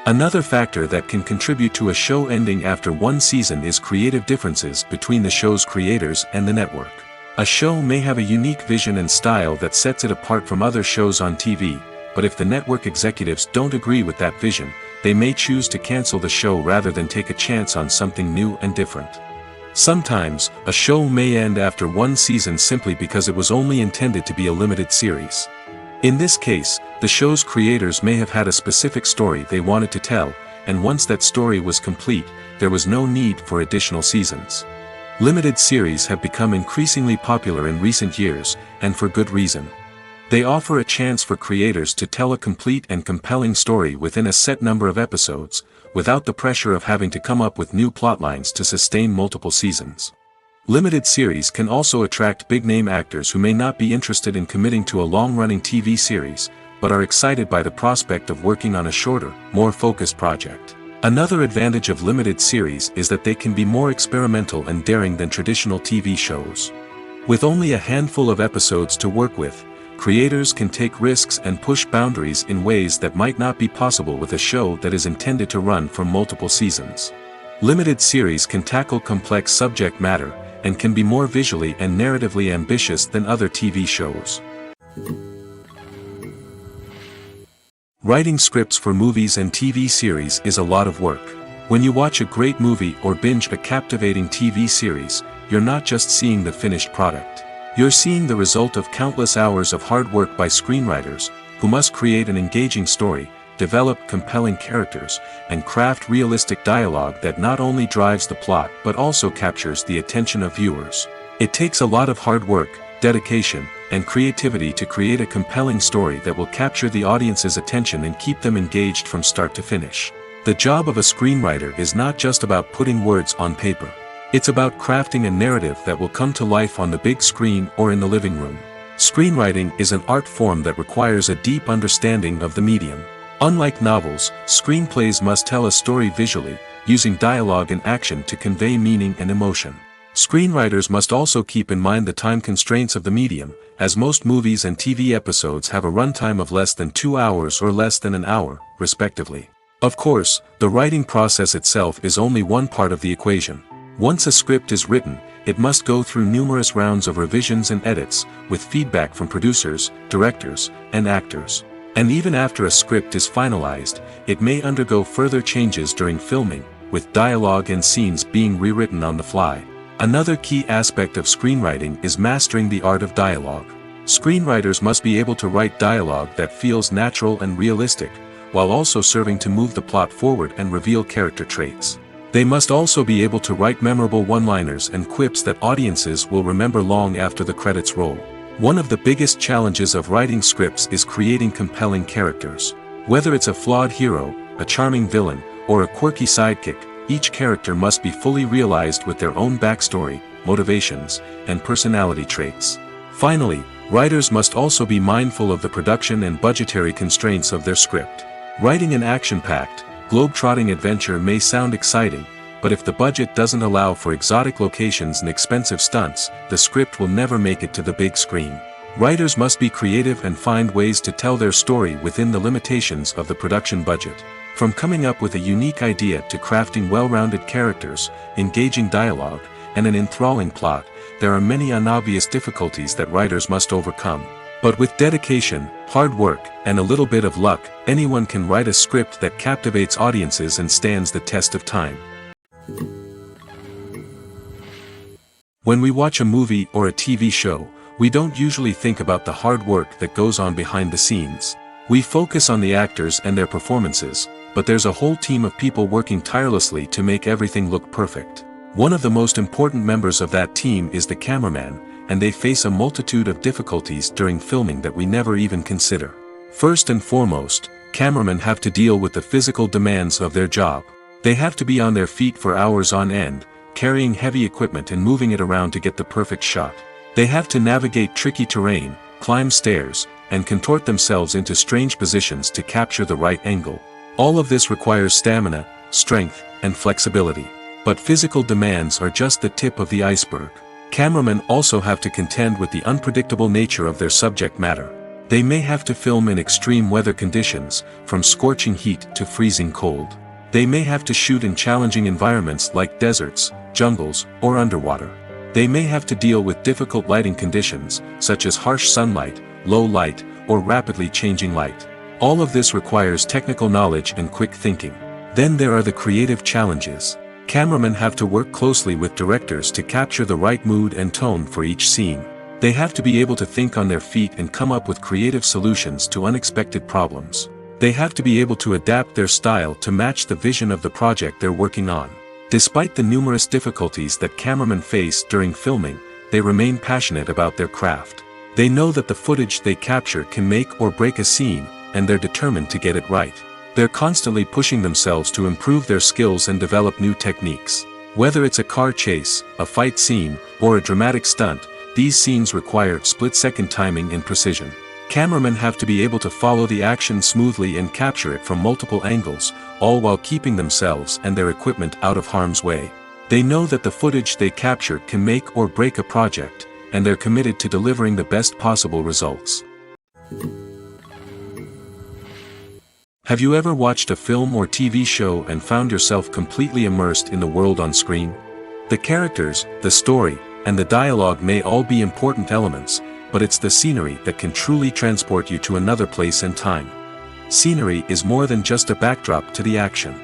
Another factor that can contribute to a show ending after one season is creative differences between the show's creators and the network. A show may have a unique vision and style that sets it apart from other shows on TV, but if the network executives don't agree with that vision, they may choose to cancel the show rather than take a chance on something new and different. Sometimes, a show may end after one season simply because it was only intended to be a limited series. In this case, the show's creators may have had a specific story they wanted to tell, and once that story was complete, there was no need for additional seasons. Limited series have become increasingly popular in recent years, and for good reason. They offer a chance for creators to tell a complete and compelling story within a set number of episodes, without the pressure of having to come up with new plotlines to sustain multiple seasons. Limited series can also attract big-name actors who may not be interested in committing to a long-running TV series, but are excited by the prospect of working on a shorter, more focused project. Another advantage of limited series is that they can be more experimental and daring than traditional TV shows. With only a handful of episodes to work with, creators can take risks and push boundaries in ways that might not be possible with a show that is intended to run for multiple seasons. Limited series can tackle complex subject matter, and can be more visually and narratively ambitious than other TV shows. Writing scripts for movies and TV series is a lot of work. When you watch a great movie or binge a captivating TV series, you're not just seeing the finished product. You're seeing the result of countless hours of hard work by screenwriters, who must create an engaging story, develop compelling characters, and craft realistic dialogue that not only drives the plot but also captures the attention of viewers. It takes a lot of hard work, dedication, and creativity to create a compelling story that will capture the audience's attention and keep them engaged from start to finish. The job of a screenwriter is not just about putting words on paper. It's about crafting a narrative that will come to life on the big screen or in the living room. Screenwriting is an art form that requires a deep understanding of the medium. Unlike novels, screenplays must tell a story visually, using dialogue and action to convey meaning and emotion. Screenwriters must also keep in mind the time constraints of the medium, as most movies and TV episodes have a runtime of less than 2 hours or less than an hour, respectively. Of course, the writing process itself is only one part of the equation. Once a script is written, it must go through numerous rounds of revisions and edits, with feedback from producers, directors, and actors. And even after a script is finalized, it may undergo further changes during filming, with dialogue and scenes being rewritten on the fly. Another key aspect of screenwriting is mastering the art of dialogue. Screenwriters must be able to write dialogue that feels natural and realistic, while also serving to move the plot forward and reveal character traits. They must also be able to write memorable one-liners and quips that audiences will remember long after the credits roll. One of the biggest challenges of writing scripts is creating compelling characters. Whether it's a flawed hero, a charming villain, or a quirky sidekick, each character must be fully realized with their own backstory, motivations, and personality traits. Finally, writers must also be mindful of the production and budgetary constraints of their script. Writing an action-packed, globe-trotting adventure may sound exciting, but if the budget doesn't allow for exotic locations and expensive stunts, the script will never make it to the big screen. Writers must be creative and find ways to tell their story within the limitations of the production budget. From coming up with a unique idea to crafting well-rounded characters, engaging dialogue, and an enthralling plot, there are many unobvious difficulties that writers must overcome. But with dedication, hard work, and a little bit of luck, anyone can write a script that captivates audiences and stands the test of time. When we watch a movie or a TV show, we don't usually think about the hard work that goes on behind the scenes. We focus on the actors and their performances, but there's a whole team of people working tirelessly to make everything look perfect. One of the most important members of that team is the cameraman, and they face a multitude of difficulties during filming that we never even consider. First and foremost, cameramen have to deal with the physical demands of their job. They have to be on their feet for hours on end, carrying heavy equipment and moving it around to get the perfect shot. They have to navigate tricky terrain, climb stairs, and contort themselves into strange positions to capture the right angle. All of this requires stamina, strength, and flexibility. But physical demands are just the tip of the iceberg. Cameramen also have to contend with the unpredictable nature of their subject matter. They may have to film in extreme weather conditions, from scorching heat to freezing cold. They may have to shoot in challenging environments like deserts, jungles, or underwater. They may have to deal with difficult lighting conditions, such as harsh sunlight, low light, or rapidly changing light. All of this requires technical knowledge and quick thinking. Then there are the creative challenges. Cameramen have to work closely with directors to capture the right mood and tone for each scene. They have to be able to think on their feet and come up with creative solutions to unexpected problems. They have to be able to adapt their style to match the vision of the project they're working on. Despite the numerous difficulties that cameramen face during filming, they remain passionate about their craft. They know that the footage they capture can make or break a scene, and they're determined to get it right. They're constantly pushing themselves to improve their skills and develop new techniques. Whether it's a car chase, a fight scene, or a dramatic stunt, these scenes require split-second timing and precision. Cameramen have to be able to follow the action smoothly and capture it from multiple angles, all while keeping themselves and their equipment out of harm's way. They know that the footage they capture can make or break a project, and they're committed to delivering the best possible results. Have you ever watched a film or TV show and found yourself completely immersed in the world on screen? The characters, the story, and the dialogue may all be important elements, but it's the scenery that can truly transport you to another place and time. Scenery is more than just a backdrop to the action.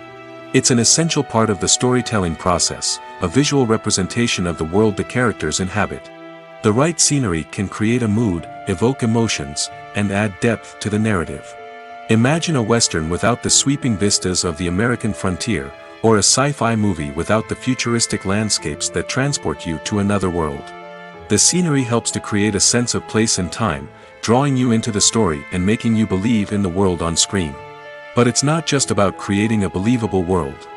It's an essential part of the storytelling process, a visual representation of the world the characters inhabit. The The right scenery can create a mood, evoke emotions, and add depth to the narrative. Imagine a Western without the sweeping vistas of the American frontier, or a sci-fi movie without the futuristic landscapes that transport you to another world. The scenery helps to create a sense of place and time, drawing you into the story and making you believe in the world on screen. But it's not just about creating a believable world.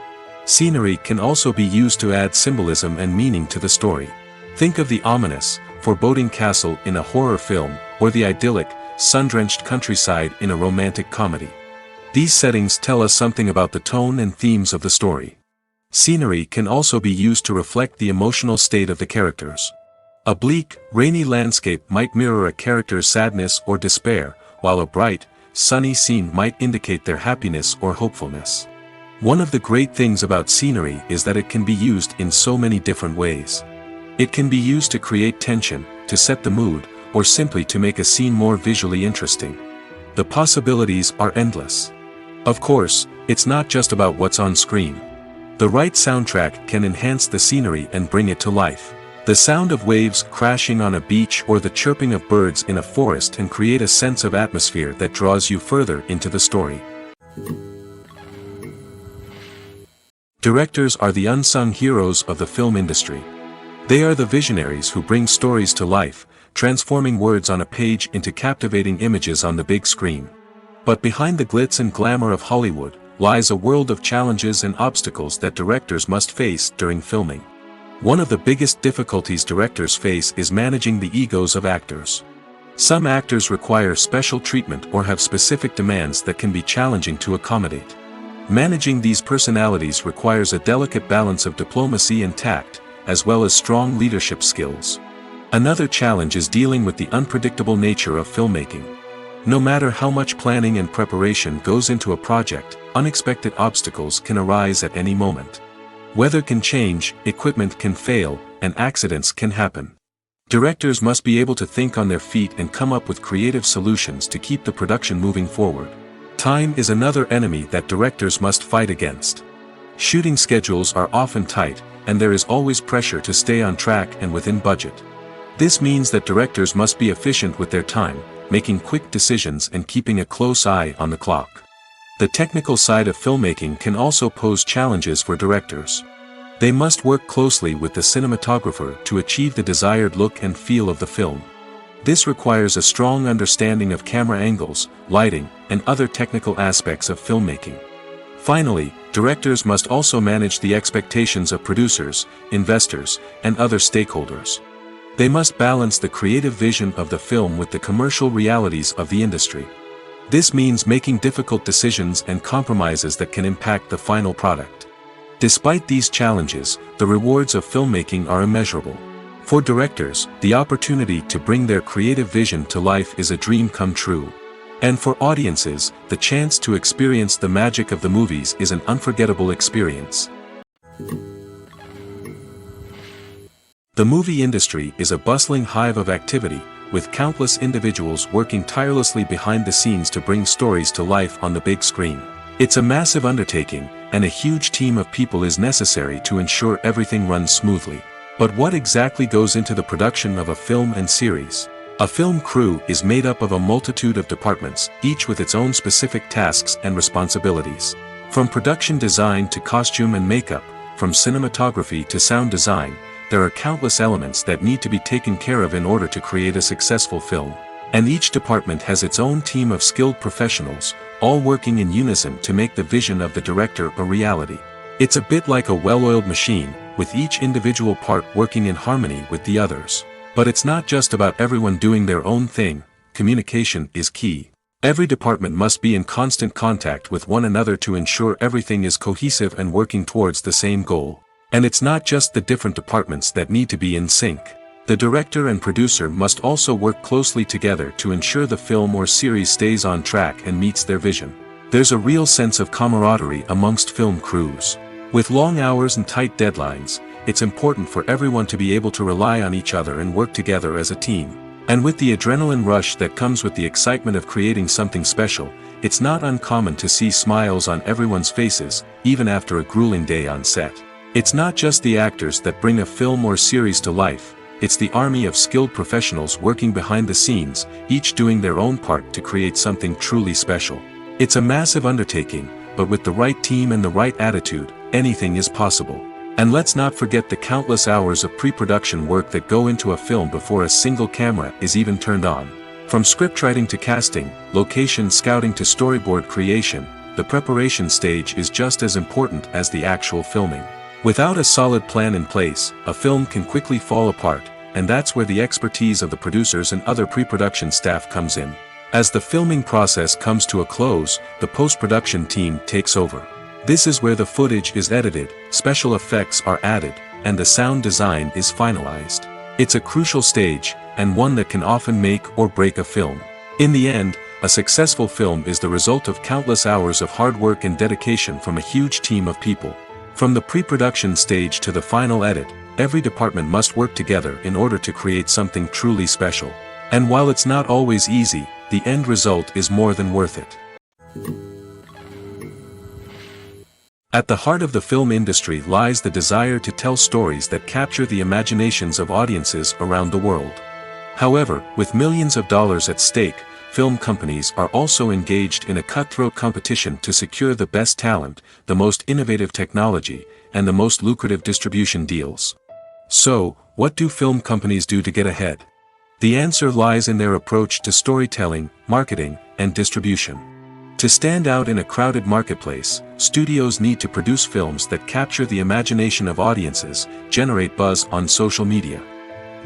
Scenery can also be used to add symbolism and meaning to the story. Think of the ominous, foreboding castle in a horror film, or the idyllic, sun-drenched countryside in a romantic comedy. These settings tell us something about the tone and themes of the story. Scenery can also be used to reflect the emotional state of the characters. A bleak, rainy landscape might mirror a character's sadness or despair, while a bright, sunny scene might indicate their happiness or hopefulness. One of the great things about scenery is that it can be used in so many different ways. It can be used to create tension, to set the mood, or simply to make a scene more visually interesting. The possibilities are endless. Of course, it's not just about what's on screen. The right soundtrack can enhance the scenery and bring it to life. The sound of waves crashing on a beach or the chirping of birds in a forest can create a sense of atmosphere that draws you further into the story. Directors are the unsung heroes of the film industry. They are the visionaries who bring stories to life, transforming words on a page into captivating images on the big screen. But behind the glitz and glamour of Hollywood lies a world of challenges and obstacles that directors must face during filming. One of the biggest difficulties directors face is managing the egos of actors. Some actors require special treatment or have specific demands that can be challenging to accommodate. Managing these personalities requires a delicate balance of diplomacy and tact, as well as strong leadership skills. Another challenge is dealing with the unpredictable nature of filmmaking. No matter how much planning and preparation goes into a project, unexpected obstacles can arise at any moment. Weather can change, equipment can fail, and accidents can happen. Directors must be able to think on their feet and come up with creative solutions to keep the production moving forward. Time is another enemy that directors must fight against. Shooting schedules are often tight, and there is always pressure to stay on track and within budget. This means that directors must be efficient with their time, making quick decisions and keeping a close eye on the clock. The technical side of filmmaking can also pose challenges for directors. They must work closely with the cinematographer to achieve the desired look and feel of the film. This requires a strong understanding of camera angles, lighting, and other technical aspects of filmmaking. Finally, directors must also manage the expectations of producers, investors, and other stakeholders. They must balance the creative vision of the film with the commercial realities of the industry. This means making difficult decisions and compromises that can impact the final product. Despite these challenges, the rewards of filmmaking are immeasurable. For directors, the opportunity to bring their creative vision to life is a dream come true. And for audiences, the chance to experience the magic of the movies is an unforgettable experience. The movie industry is a bustling hive of activity, with countless individuals working tirelessly behind the scenes to bring stories to life on the big screen. It's a massive undertaking, and a huge team of people is necessary to ensure everything runs smoothly. But what exactly goes into the production of a film and series? A film crew is made up of a multitude of departments, each with its own specific tasks and responsibilities. From production design to costume and makeup, from cinematography to sound design, there are countless elements that need to be taken care of in order to create a successful film. And each department has its own team of skilled professionals, all working in unison to make the vision of the director a reality. It's a bit like a well-oiled machine, with each individual part working in harmony with the others. But it's not just about everyone doing their own thing. Communication is key. Every department must be in constant contact with one another to ensure everything is cohesive and working towards the same goal. And it's not just the different departments that need to be in sync. The director and producer must also work closely together to ensure the film or series stays on track and meets their vision. There's a real sense of camaraderie amongst film crews. With long hours and tight deadlines, it's important for everyone to be able to rely on each other and work together as a team. And with the adrenaline rush that comes with the excitement of creating something special, it's not uncommon to see smiles on everyone's faces, even after a grueling day on set. It's not just the actors that bring a film or series to life. It's the army of skilled professionals working behind the scenes, each doing their own part to create something truly special. It's a massive undertaking, but with the right team and the right attitude, anything is possible. And let's not forget the countless hours of pre-production work that go into a film before a single camera is even turned on. From scriptwriting to casting, location scouting to storyboard creation, the preparation stage is just as important as the actual filming. Without a solid plan in place, a film can quickly fall apart, and that's where the expertise of the producers and other pre-production staff comes in. As the filming process comes to a close, the post-production team takes over. This is where the footage is edited, special effects are added, and the sound design is finalized. It's a crucial stage, and one that can often make or break a film. In the end, a successful film is the result of countless hours of hard work and dedication from a huge team of people. From the pre-production stage to the final edit, every department must work together in order to create something truly special. And while it's not always easy, the end result is more than worth it. At the heart of the film industry lies the desire to tell stories that capture the imaginations of audiences around the world. However, with millions of dollars at stake, film companies are also engaged in a cutthroat competition to secure the best talent, the most innovative technology, and the most lucrative distribution deals. So, what do film companies do to get ahead? The answer lies in their approach to storytelling, marketing, and distribution. To stand out in a crowded marketplace, studios need to produce films that capture the imagination of audiences, generate buzz on social media.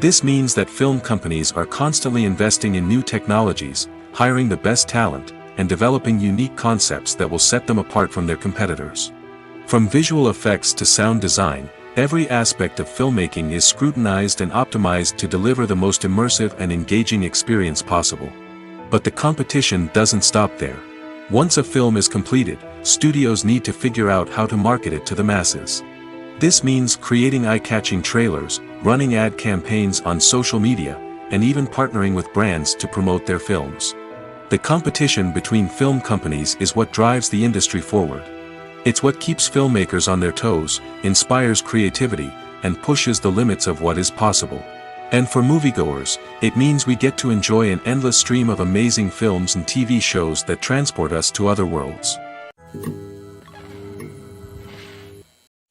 This means that film companies are constantly investing in new technologies, hiring the best talent, and developing unique concepts that will set them apart from their competitors. From visual effects to sound design, every aspect of filmmaking is scrutinized and optimized to deliver the most immersive and engaging experience possible. But the competition doesn't stop there. Once a film is completed, studios need to figure out how to market it to the masses. This means creating eye-catching trailers, running ad campaigns on social media, and even partnering with brands to promote their films. The competition between film companies is what drives the industry forward. It's what keeps filmmakers on their toes, inspires creativity, and pushes the limits of what is possible. And for moviegoers, it means we get to enjoy an endless stream of amazing films and TV shows that transport us to other worlds.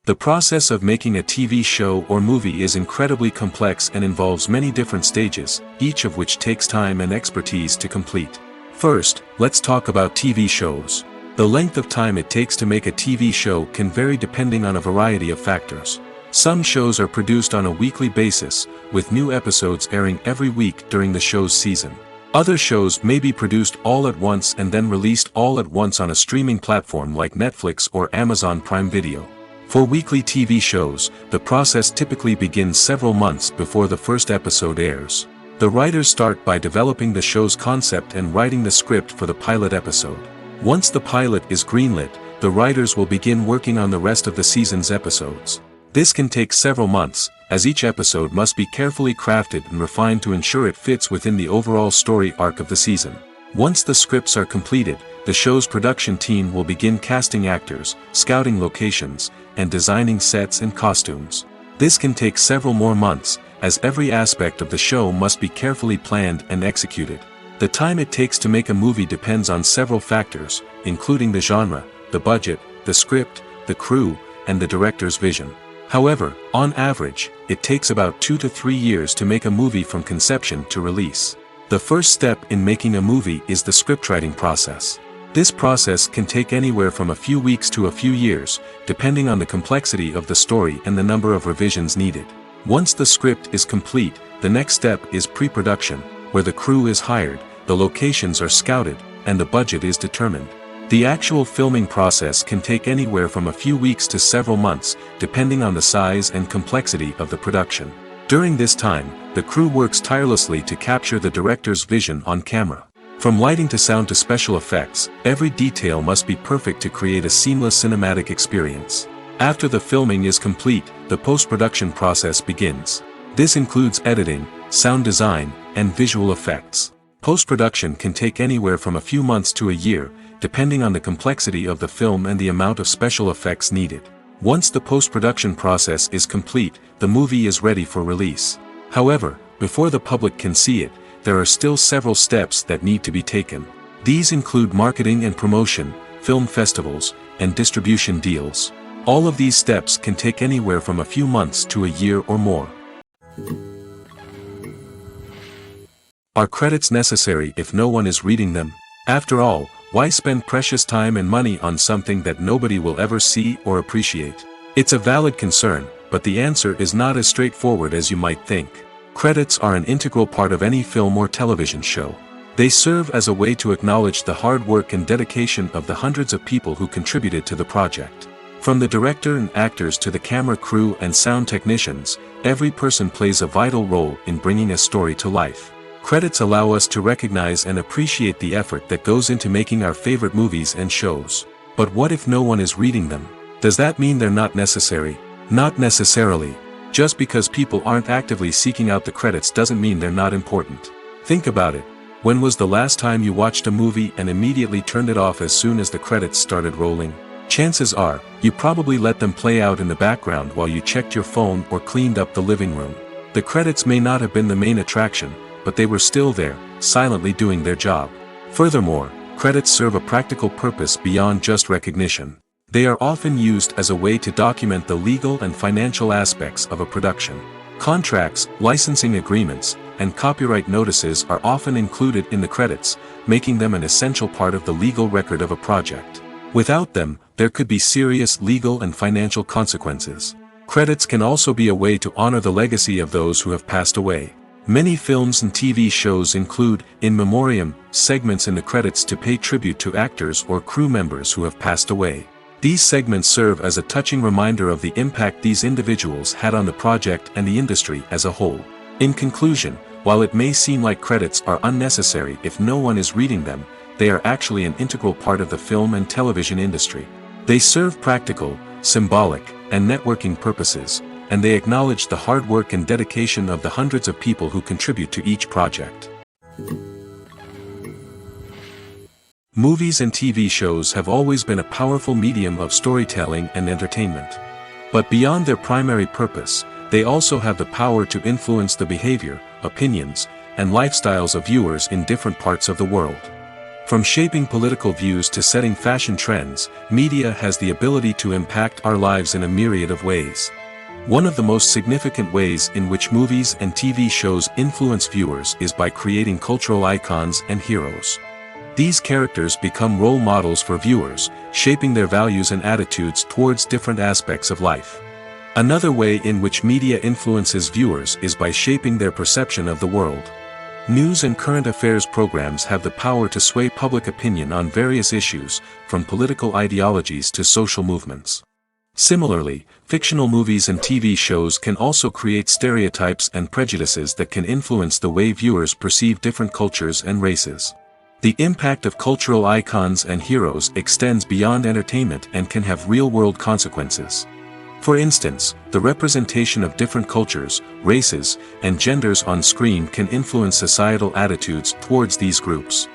The process of making a TV show or movie is incredibly complex and involves many different stages, each of which takes time and expertise to complete. First, let's talk about TV shows. The length of time it takes to make a TV show can vary depending on a variety of factors. Some shows are produced on a weekly basis, with new episodes airing every week during the show's season. Other shows may be produced all at once and then released all at once on a streaming platform like Netflix or Amazon Prime Video. For weekly TV shows, the process typically begins several months before the first episode airs. The writers start by developing the show's concept and writing the script for the pilot episode. Once the pilot is greenlit, the writers will begin working on the rest of the season's episodes. This can take several months, as each episode must be carefully crafted and refined to ensure it fits within the overall story arc of the season. Once the scripts are completed, the show's production team will begin casting actors, scouting locations, and designing sets and costumes. This can take several more months, as every aspect of the show must be carefully planned and executed. The time it takes to make a movie depends on several factors, including the genre, the budget, the script, the crew, and the director's vision. However, on average, it takes about 2 to 3 years to make a movie from conception to release. The first step in making a movie is the scriptwriting process. This process can take anywhere from a few weeks to a few years, depending on the complexity of the story and the number of revisions needed. Once the script is complete, the next step is pre-production, where the crew is hired, the locations are scouted, and the budget is determined. The actual filming process can take anywhere from a few weeks to several months, depending on the size and complexity of the production. During this time, the crew works tirelessly to capture the director's vision on camera. From lighting to sound to special effects, every detail must be perfect to create a seamless cinematic experience. After the filming is complete, the post-production process begins. This includes editing, sound design, and visual effects. Post-production can take anywhere from a few months to a year, depending on the complexity of the film and the amount of special effects needed. Once the post-production process is complete, the movie is ready for release. However, before the public can see it, there are still several steps that need to be taken. These include marketing and promotion, film festivals, and distribution deals. All of these steps can take anywhere from a few months to a year or more. Are credits necessary if no one is reading them? After all, why spend precious time and money on something that nobody will ever see or appreciate? It's a valid concern, but the answer is not as straightforward as you might think. Credits are an integral part of any film or television show. They serve as a way to acknowledge the hard work and dedication of the hundreds of people who contributed to the project. From the director and actors to the camera crew and sound technicians, every person plays a vital role in bringing a story to life. Credits allow us to recognize and appreciate the effort that goes into making our favorite movies and shows. But what if no one is reading them? Does that mean they're not necessary? Not necessarily. Just because people aren't actively seeking out the credits doesn't mean they're not important. Think about it. When was the last time you watched a movie and immediately turned it off as soon as the credits started rolling? Chances are, you probably let them play out in the background while you checked your phone or cleaned up the living room. The credits may not have been the main attraction, but they were still there, silently doing their job. Furthermore, credits serve a practical purpose beyond just recognition. They are often used as a way to document the legal and financial aspects of a production. Contracts, licensing agreements, and copyright notices are often included in the credits, making them an essential part of the legal record of a project. Without them, there could be serious legal and financial consequences. Credits can also be a way to honor the legacy of those who have passed away. Many films and TV shows include, in memoriam, segments in the credits to pay tribute to actors or crew members who have passed away. These segments serve as a touching reminder of the impact these individuals had on the project and the industry as a whole. In conclusion, while it may seem like credits are unnecessary if no one is reading them, they are actually an integral part of the film and television industry. They serve practical, symbolic, and networking purposes, and they acknowledge the hard work and dedication of the hundreds of people who contribute to each project. Movies and TV shows have always been a powerful medium of storytelling and entertainment. But beyond their primary purpose, they also have the power to influence the behavior, opinions, and lifestyles of viewers in different parts of the world. From shaping political views to setting fashion trends, media has the ability to impact our lives in a myriad of ways. One of the most significant ways in which movies and TV shows influence viewers is by creating cultural icons and heroes. These characters become role models for viewers, shaping their values and attitudes towards different aspects of life. Another way in which media influences viewers is by shaping their perception of the world. News and current affairs programs have the power to sway public opinion on various issues, from political ideologies to social movements. Similarly, fictional movies and TV shows can also create stereotypes and prejudices that can influence the way viewers perceive different cultures and races. The impact of cultural icons and heroes extends beyond entertainment and can have real-world consequences. For instance, the representation of different cultures, races, and genders on screen can influence societal attitudes towards these groups.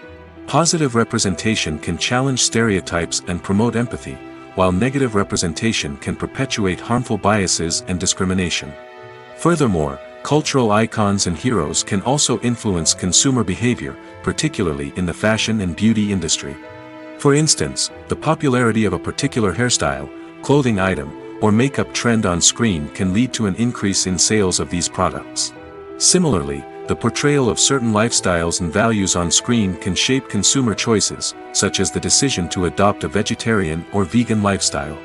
Positive representation can challenge stereotypes and promote empathy, while negative representation can perpetuate harmful biases and discrimination. Furthermore, cultural icons and heroes can also influence consumer behavior, particularly in the fashion and beauty industry. For instance, the popularity of a particular hairstyle, clothing item, or makeup trend on screen can lead to an increase in sales of these products. Similarly, the portrayal of certain lifestyles and values on screen can shape consumer choices, such as the decision to adopt a vegetarian or vegan lifestyle.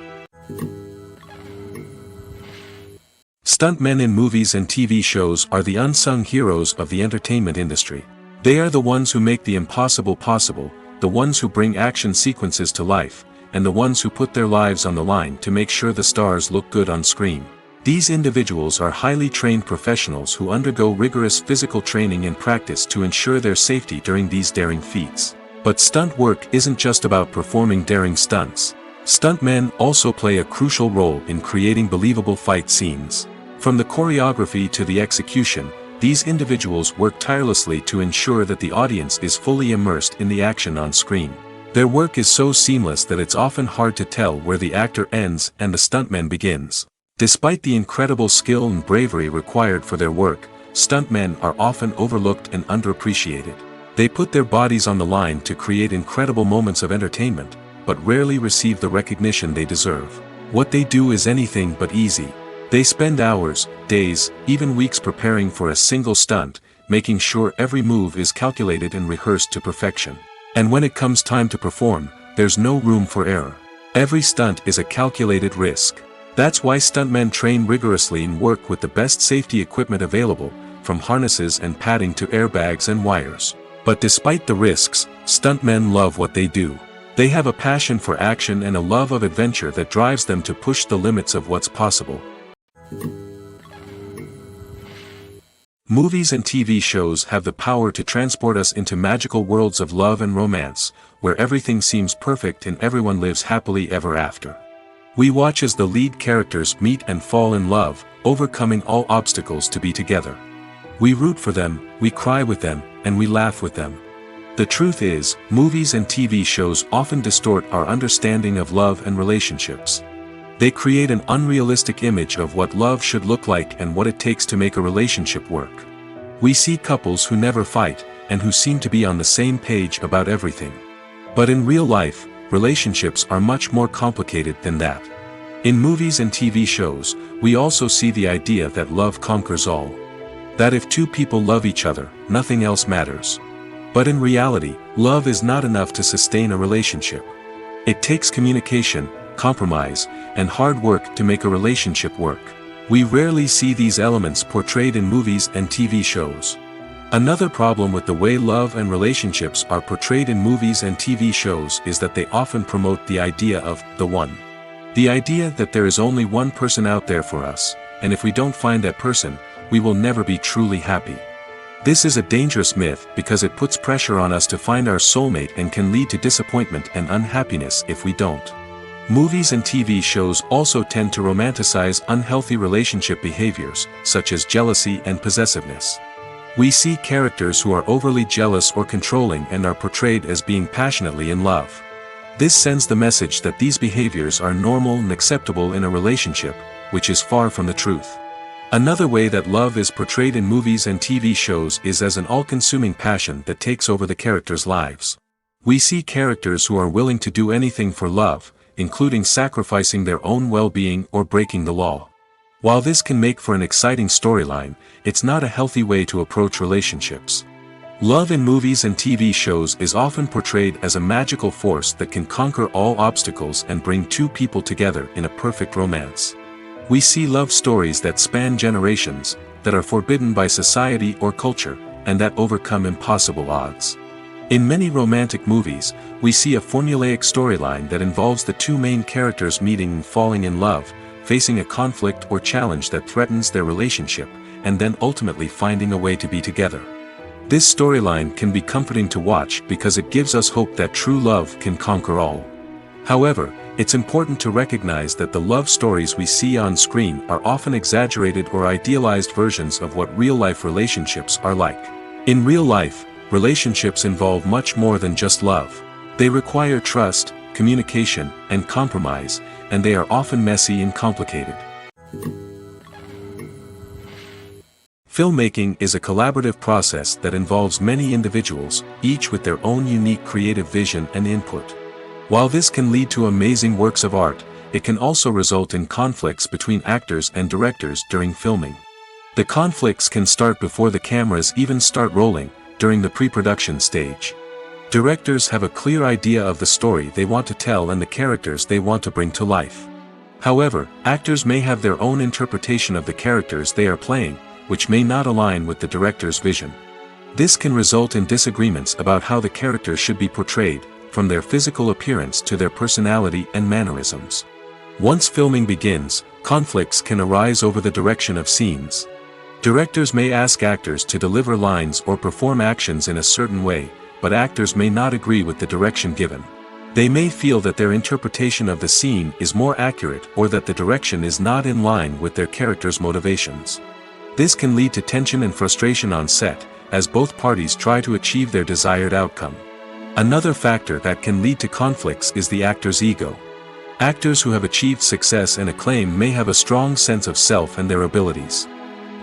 Stuntmen in movies and TV shows are the unsung heroes of the entertainment industry. They are the ones who make the impossible possible, the ones who bring action sequences to life, and the ones who put their lives on the line to make sure the stars look good on screen. These individuals are highly trained professionals who undergo rigorous physical training and practice to ensure their safety during these daring feats. But stunt work isn't just about performing daring stunts. Stuntmen also play a crucial role in creating believable fight scenes. From the choreography to the execution, these individuals work tirelessly to ensure that the audience is fully immersed in the action on screen. Their work is so seamless that it's often hard to tell where the actor ends and the stuntman begins. Despite the incredible skill and bravery required for their work, stuntmen are often overlooked and underappreciated. They put their bodies on the line to create incredible moments of entertainment, but rarely receive the recognition they deserve. What they do is anything but easy. They spend hours, days, even weeks preparing for a single stunt, making sure every move is calculated and rehearsed to perfection. And when it comes time to perform, there's no room for error. Every stunt is a calculated risk. That's why stuntmen train rigorously and work with the best safety equipment available, from harnesses and padding to airbags and wires. But despite the risks, stuntmen love what they do. They have a passion for action and a love of adventure that drives them to push the limits of what's possible. Movies and TV shows have the power to transport us into magical worlds of love and romance, where everything seems perfect and everyone lives happily ever after. We watch as the lead characters meet and fall in love, overcoming all obstacles to be together. We root for them, we cry with them, and we laugh with them. The truth is, movies and TV shows often distort our understanding of love and relationships. They create an unrealistic image of what love should look like and what it takes to make a relationship work. We see couples who never fight, and who seem to be on the same page about everything. But in real life, relationships are much more complicated than that. In movies and TV shows, we also see the idea that love conquers all. That if two people love each other, nothing else matters. But in reality, love is not enough to sustain a relationship. It takes communication, compromise, and hard work to make a relationship work. We rarely see these elements portrayed in movies and TV shows. Another problem with the way love and relationships are portrayed in movies and TV shows is that they often promote the idea of the one. The idea that there is only one person out there for us, and if we don't find that person, we will never be truly happy. This is a dangerous myth because it puts pressure on us to find our soulmate and can lead to disappointment and unhappiness if we don't. Movies and TV shows also tend to romanticize unhealthy relationship behaviors, such as jealousy and possessiveness. We see characters who are overly jealous or controlling and are portrayed as being passionately in love. This sends the message that these behaviors are normal and acceptable in a relationship, which is far from the truth. Another way that love is portrayed in movies and TV shows is as an all-consuming passion that takes over the characters' lives. We see characters who are willing to do anything for love, including sacrificing their own well-being or breaking the law. While this can make for an exciting storyline, it's not a healthy way to approach relationships. Love in movies and TV shows is often portrayed as a magical force that can conquer all obstacles and bring two people together in a perfect romance. We see love stories that span generations, that are forbidden by society or culture, and that overcome impossible odds. In many romantic movies, we see a formulaic storyline that involves the two main characters meeting and falling in love, facing a conflict or challenge that threatens their relationship, and then ultimately finding a way to be together. This storyline can be comforting to watch because it gives us hope that true love can conquer all. However, it's important to recognize that the love stories we see on screen are often exaggerated or idealized versions of what real-life relationships are like. In real life, relationships involve much more than just love. They require trust, communication, and compromise, and they are often messy and complicated. Filmmaking is a collaborative process that involves many individuals, each with their own unique creative vision and input. While this can lead to amazing works of art, it can also result in conflicts between actors and directors during filming. The conflicts can start before the cameras even start rolling, during the pre-production stage. Directors have a clear idea of the story they want to tell and the characters they want to bring to life. However, actors may have their own interpretation of the characters they are playing, which may not align with the director's vision. This can result in disagreements about how the characters should be portrayed, from their physical appearance to their personality and mannerisms. Once filming begins, conflicts can arise over the direction of scenes. Directors may ask actors to deliver lines or perform actions in a certain way, but actors may not agree with the direction given. They may feel that their interpretation of the scene is more accurate or that the direction is not in line with their character's motivations. This can lead to tension and frustration on set, as both parties try to achieve their desired outcome. Another factor that can lead to conflicts is the actor's ego. Actors who have achieved success and acclaim may have a strong sense of self and their abilities.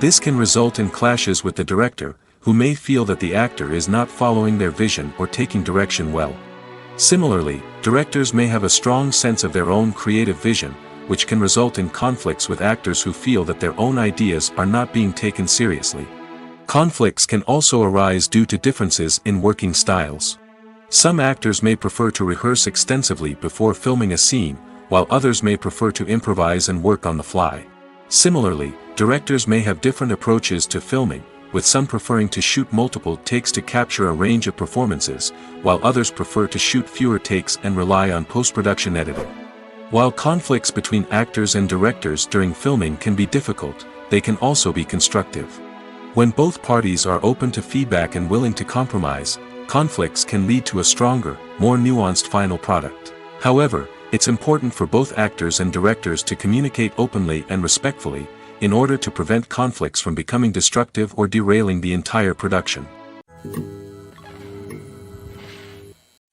This can result in clashes with the director, who may feel that the actor is not following their vision or taking direction well. Similarly, directors may have a strong sense of their own creative vision, which can result in conflicts with actors who feel that their own ideas are not being taken seriously. Conflicts can also arise due to differences in working styles. Some actors may prefer to rehearse extensively before filming a scene, while others may prefer to improvise and work on the fly. Similarly, directors may have different approaches to filming, with some preferring to shoot multiple takes to capture a range of performances, while others prefer to shoot fewer takes and rely on post-production editing. While conflicts between actors and directors during filming can be difficult, they can also be constructive. When both parties are open to feedback and willing to compromise, conflicts can lead to a stronger, more nuanced final product. However, it's important for both actors and directors to communicate openly and respectfully, in order to prevent conflicts from becoming destructive or derailing the entire production.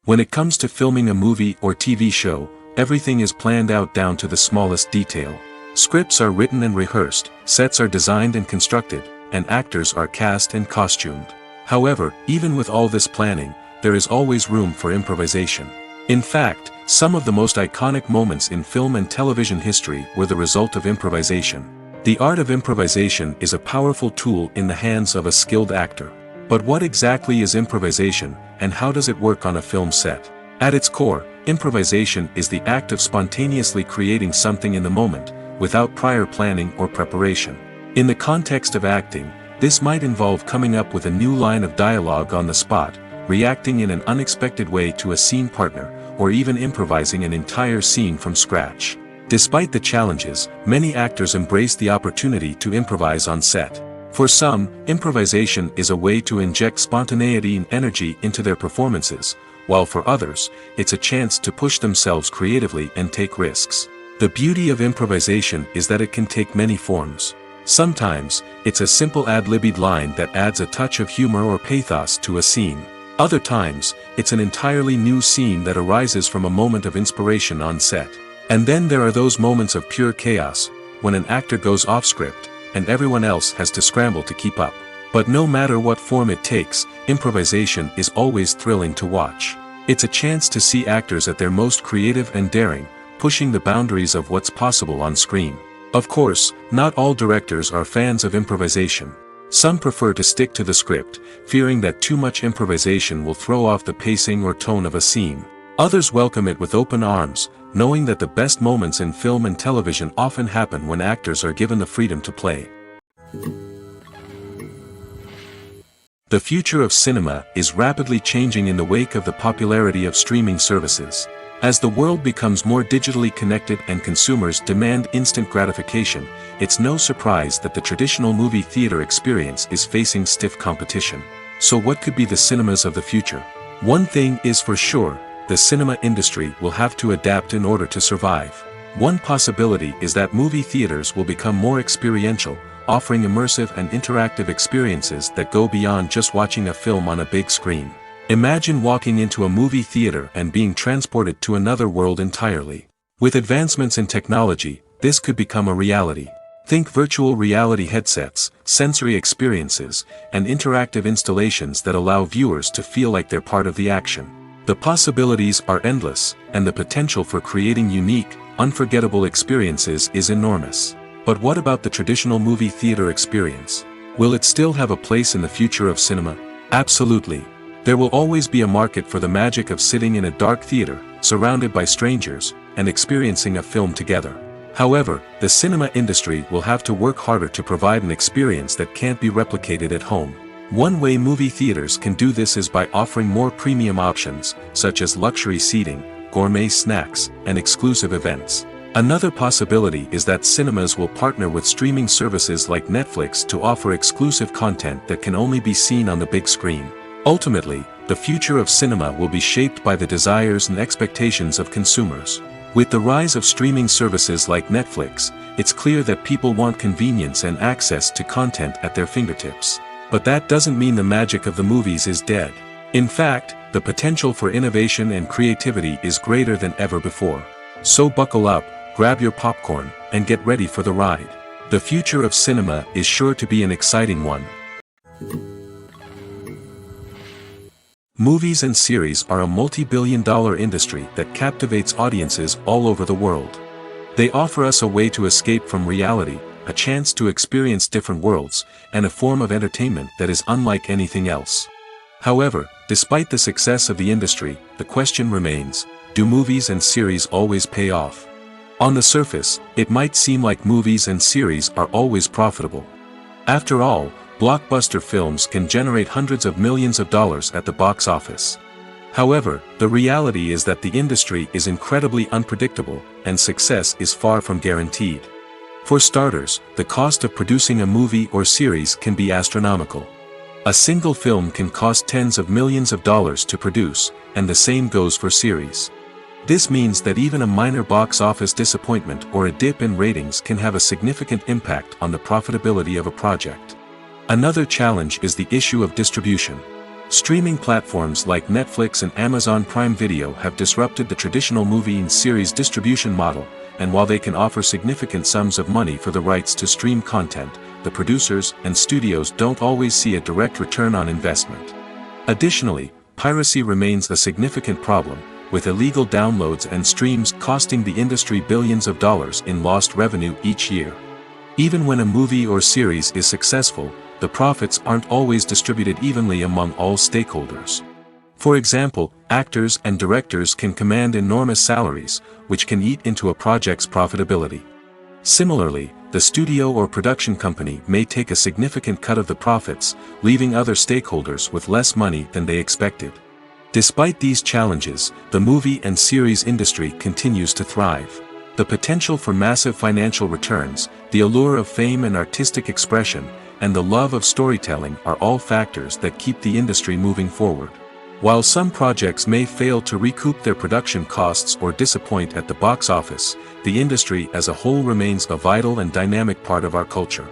When it comes to filming a movie or TV show, everything is planned out down to the smallest detail. Scripts are written and rehearsed, sets are designed and constructed, and actors are cast and costumed. However, even with all this planning, there is always room for improvisation. In fact, some of the most iconic moments in film and television history were the result of improvisation. The art of improvisation is a powerful tool in the hands of a skilled actor. But what exactly is improvisation, and how does it work on a film set? At its core, improvisation is the act of spontaneously creating something in the moment, without prior planning or preparation. In the context of acting, this might involve coming up with a new line of dialogue on the spot, reacting in an unexpected way to a scene partner, or even improvising an entire scene from scratch. Despite the challenges, many actors embrace the opportunity to improvise on set. For some, improvisation is a way to inject spontaneity and energy into their performances, while for others, it's a chance to push themselves creatively and take risks. The beauty of improvisation is that it can take many forms. Sometimes, it's a simple ad-libbed line that adds a touch of humor or pathos to a scene. Other times, it's an entirely new scene that arises from a moment of inspiration on set. And then there are those moments of pure chaos, when an actor goes off script, and everyone else has to scramble to keep up. But no matter what form it takes, improvisation is always thrilling to watch. It's a chance to see actors at their most creative and daring, pushing the boundaries of what's possible on screen. Of course, not all directors are fans of improvisation. Some prefer to stick to the script, fearing that too much improvisation will throw off the pacing or tone of a scene. Others welcome it with open arms, knowing that the best moments in film and television often happen when actors are given the freedom to play. The future of cinema is rapidly changing in the wake of the popularity of streaming services. As the world becomes more digitally connected and consumers demand instant gratification, it's no surprise that the traditional movie theater experience is facing stiff competition. So what could be the cinemas of the future? One thing is for sure, the cinema industry will have to adapt in order to survive. One possibility is that movie theaters will become more experiential, offering immersive and interactive experiences that go beyond just watching a film on a big screen. Imagine walking into a movie theater and being transported to another world entirely. With advancements in technology, this could become a reality. Think virtual reality headsets, sensory experiences, and interactive installations that allow viewers to feel like they're part of the action. The possibilities are endless, and the potential for creating unique, unforgettable experiences is enormous. But what about the traditional movie theater experience? Will it still have a place in the future of cinema? Absolutely. There will always be a market for the magic of sitting in a dark theater, surrounded by strangers, and experiencing a film together. However, the cinema industry will have to work harder to provide an experience that can't be replicated at home. One way movie theaters can do this is by offering more premium options, such as luxury seating, gourmet snacks, and exclusive events. Another possibility is that cinemas will partner with streaming services like Netflix to offer exclusive content that can only be seen on the big screen. Ultimately, the future of cinema will be shaped by the desires and expectations of consumers. With the rise of streaming services like Netflix, it's clear that people want convenience and access to content at their fingertips. But that doesn't mean the magic of the movies is dead. In fact, the potential for innovation and creativity is greater than ever before. So buckle up, grab your popcorn, and get ready for the ride. The future of cinema is sure to be an exciting one. Movies and series are a multi-billion-dollar industry that captivates audiences all over the world. They offer us a way to escape from reality, a chance to experience different worlds, and a form of entertainment that is unlike anything else. However, despite the success of the industry, the question remains, do movies and series always pay off? On the surface, it might seem like movies and series are always profitable. After all, blockbuster films can generate hundreds of millions of dollars at the box office. However, the reality is that the industry is incredibly unpredictable, and success is far from guaranteed. For starters, the cost of producing a movie or series can be astronomical. A single film can cost tens of millions of dollars to produce, and the same goes for series. This means that even a minor box office disappointment or a dip in ratings can have a significant impact on the profitability of a project. Another challenge is the issue of distribution. Streaming platforms like Netflix and Amazon Prime Video have disrupted the traditional movie and series distribution model, and while they can offer significant sums of money for the rights to stream content, the producers and studios don't always see a direct return on investment. Additionally, piracy remains a significant problem, with illegal downloads and streams costing the industry billions of dollars in lost revenue each year. Even when a movie or series is successful, the profits aren't always distributed evenly among all stakeholders. For example, actors and directors can command enormous salaries, which can eat into a project's profitability. Similarly, the studio or production company may take a significant cut of the profits, leaving other stakeholders with less money than they expected. Despite these challenges, the movie and series industry continues to thrive. The potential for massive financial returns, the allure of fame and artistic expression, and the love of storytelling are all factors that keep the industry moving forward. While some projects may fail to recoup their production costs or disappoint at the box office, the industry as a whole remains a vital and dynamic part of our culture.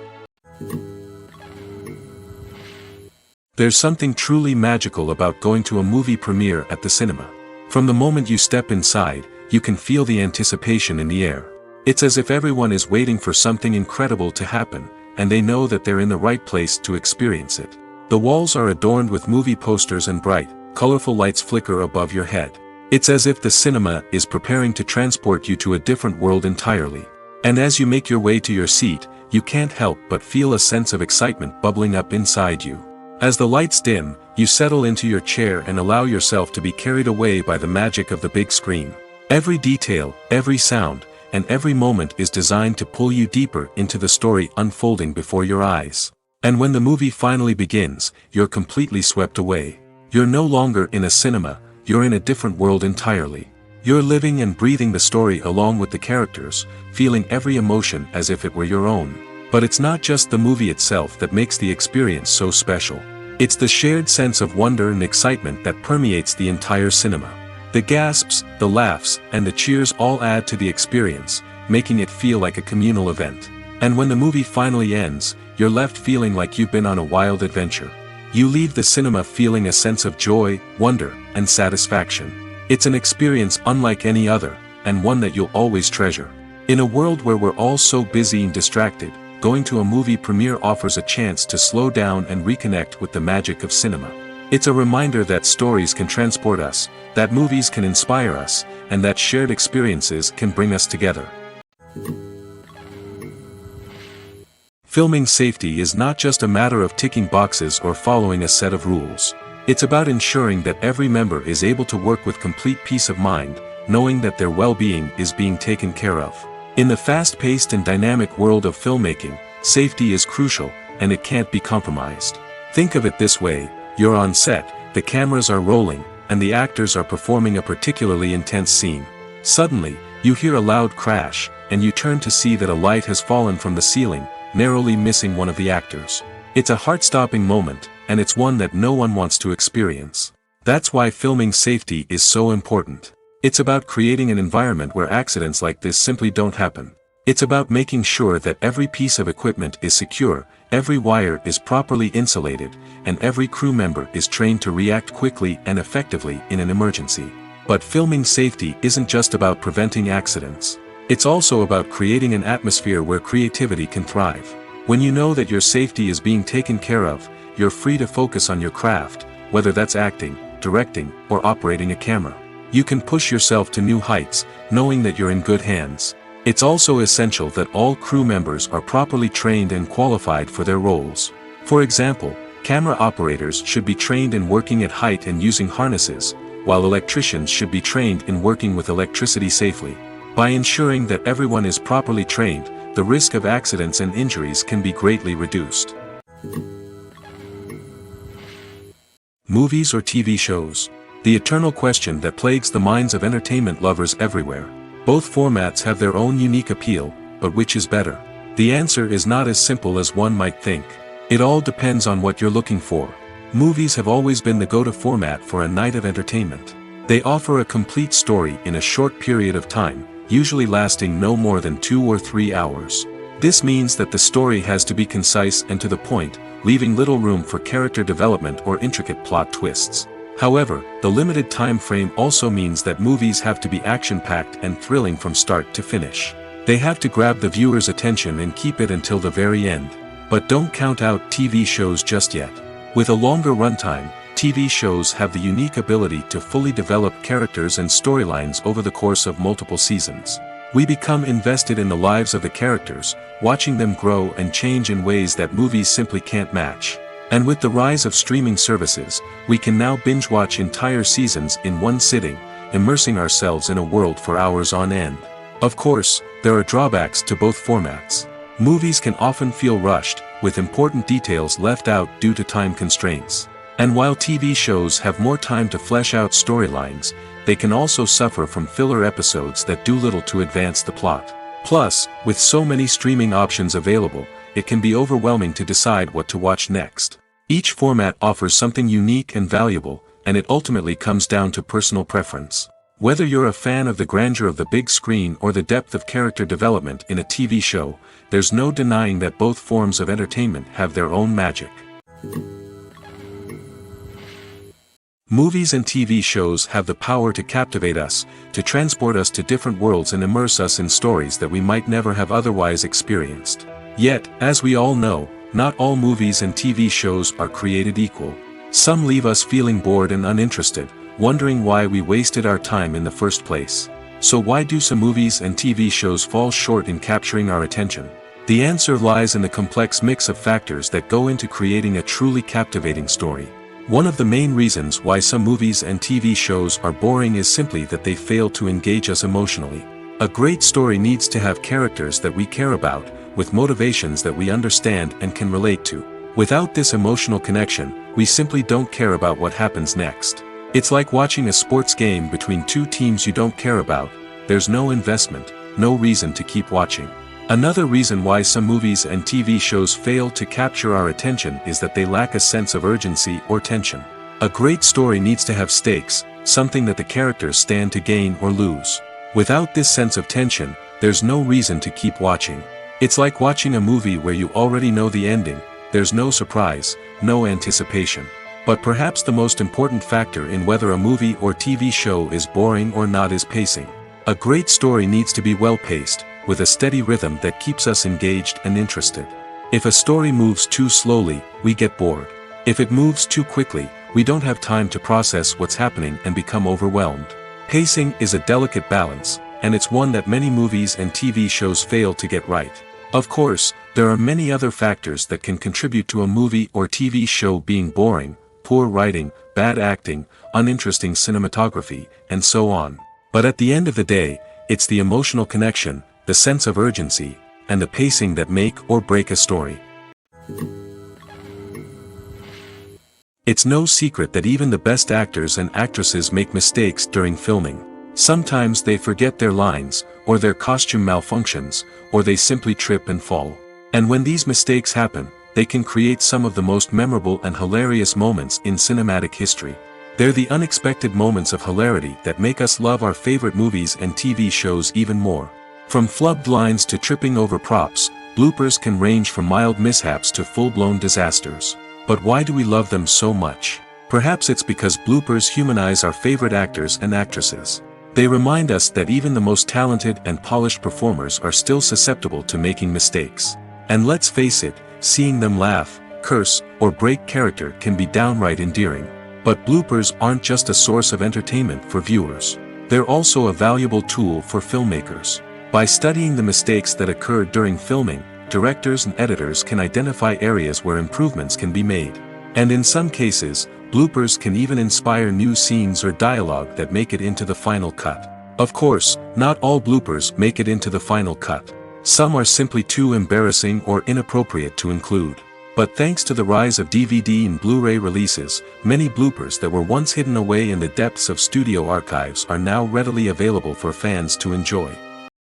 There's something truly magical about going to a movie premiere at the cinema. From the moment you step inside, you can feel the anticipation in the air. It's as if everyone is waiting for something incredible to happen, and they know that they're in the right place to experience it. The walls are adorned with movie posters and bright, colorful lights flicker above your head. It's as if the cinema is preparing to transport you to a different world entirely. And as you make your way to your seat, you can't help but feel a sense of excitement bubbling up inside you. As the lights dim, you settle into your chair and allow yourself to be carried away by the magic of the big screen. Every detail, every sound, and every moment is designed to pull you deeper into the story unfolding before your eyes. And when the movie finally begins, you're completely swept away. You're no longer in a cinema, you're in a different world entirely. You're living and breathing the story along with the characters, feeling every emotion as if it were your own. But it's not just the movie itself that makes the experience so special. It's the shared sense of wonder and excitement that permeates the entire cinema. The gasps, the laughs, and the cheers all add to the experience, making it feel like a communal event. And when the movie finally ends, you're left feeling like you've been on a wild adventure. You leave the cinema feeling a sense of joy, wonder, and satisfaction. It's an experience unlike any other, and one that you'll always treasure. In a world where we're all so busy and distracted, going to a movie premiere offers a chance to slow down and reconnect with the magic of cinema. It's a reminder that stories can transport us, that movies can inspire us, and that shared experiences can bring us together. Filming safety is not just a matter of ticking boxes or following a set of rules. It's about ensuring that every member is able to work with complete peace of mind, knowing that their well-being is being taken care of. In the fast-paced and dynamic world of filmmaking, safety is crucial, and it can't be compromised. Think of it this way, you're on set, the cameras are rolling, and the actors are performing a particularly intense scene. Suddenly, you hear a loud crash, and you turn to see that a light has fallen from the ceiling, narrowly missing one of the actors. It's a heart-stopping moment, and it's one that no one wants to experience. That's why filming safety is so important. It's about creating an environment where accidents like this simply don't happen. It's about making sure that every piece of equipment is secure, every wire is properly insulated, and every crew member is trained to react quickly and effectively in an emergency. But filming safety isn't just about preventing accidents. It's also about creating an atmosphere where creativity can thrive. When you know that your safety is being taken care of, you're free to focus on your craft, whether that's acting, directing, or operating a camera. You can push yourself to new heights, knowing that you're in good hands. It's also essential that all crew members are properly trained and qualified for their roles. For example, camera operators should be trained in working at height and using harnesses, while electricians should be trained in working with electricity safely. By ensuring that everyone is properly trained, the risk of accidents and injuries can be greatly reduced. Movies or TV shows? The eternal question that plagues the minds of entertainment lovers everywhere. Both formats have their own unique appeal, but which is better? The answer is not as simple as one might think. It all depends on what you're looking for. Movies have always been the go-to format for a night of entertainment. They offer a complete story in a short period of time, usually lasting no more than 2 or 3 hours. This means that the story has to be concise and to the point, leaving little room for character development or intricate plot twists. However, the limited time frame also means that movies have to be action-packed and thrilling from start to finish. They have to grab the viewer's attention and keep it until the very end. But don't count out TV shows just yet. With a longer runtime, TV shows have the unique ability to fully develop characters and storylines over the course of multiple seasons. We become invested in the lives of the characters, watching them grow and change in ways that movies simply can't match. And with the rise of streaming services, we can now binge-watch entire seasons in one sitting, immersing ourselves in a world for hours on end. Of course, there are drawbacks to both formats. Movies can often feel rushed, with important details left out due to time constraints. And while TV shows have more time to flesh out storylines, they can also suffer from filler episodes that do little to advance the plot. Plus, with so many streaming options available, it can be overwhelming to decide what to watch next. Each format offers something unique and valuable, and it ultimately comes down to personal preference. Whether you're a fan of the grandeur of the big screen or the depth of character development in a TV show, there's no denying that both forms of entertainment have their own magic. Movies and TV shows have the power to captivate us, to transport us to different worlds and immerse us in stories that we might never have otherwise experienced. Yet, as we all know, not all movies and TV shows are created equal. Some leave us feeling bored and uninterested, wondering why we wasted our time in the first place. So why do some movies and TV shows fall short in capturing our attention? The answer lies in the complex mix of factors that go into creating a truly captivating story. One of the main reasons why some movies and TV shows are boring is simply that they fail to engage us emotionally. A great story needs to have characters that we care about, with motivations that we understand and can relate to. Without this emotional connection, we simply don't care about what happens next. It's like watching a sports game between two teams you don't care about. There's no investment, no reason to keep watching. Another reason why some movies and TV shows fail to capture our attention is that they lack a sense of urgency or tension. A great story needs to have stakes, something that the characters stand to gain or lose. Without this sense of tension, there's no reason to keep watching. It's like watching a movie where you already know the ending. There's no surprise, no anticipation. But perhaps the most important factor in whether a movie or TV show is boring or not is pacing. A great story needs to be well-paced, with a steady rhythm that keeps us engaged and interested. If a story moves too slowly, we get bored. If it moves too quickly, we don't have time to process what's happening and become overwhelmed. Pacing is a delicate balance, and it's one that many movies and TV shows fail to get right. Of course, there are many other factors that can contribute to a movie or TV show being boring: poor writing, bad acting, uninteresting cinematography, and so on. But at the end of the day, it's the emotional connection, the sense of urgency, and the pacing that make or break a story. It's no secret that even the best actors and actresses make mistakes during filming. Sometimes they forget their lines, or their costume malfunctions, or they simply trip and fall. And when these mistakes happen, they can create some of the most memorable and hilarious moments in cinematic history. They're the unexpected moments of hilarity that make us love our favorite movies and TV shows even more. From flubbed lines to tripping over props, bloopers can range from mild mishaps to full-blown disasters. But why do we love them so much? Perhaps it's because bloopers humanize our favorite actors and actresses. They remind us that even the most talented and polished performers are still susceptible to making mistakes. And let's face it, seeing them laugh, curse, or break character can be downright endearing. But bloopers aren't just a source of entertainment for viewers. They're also a valuable tool for filmmakers. By studying the mistakes that occurred during filming, directors and editors can identify areas where improvements can be made. And in some cases, bloopers can even inspire new scenes or dialogue that make it into the final cut. Of course, not all bloopers make it into the final cut. Some are simply too embarrassing or inappropriate to include. But thanks to the rise of DVD and Blu-ray releases, many bloopers that were once hidden away in the depths of studio archives are now readily available for fans to enjoy.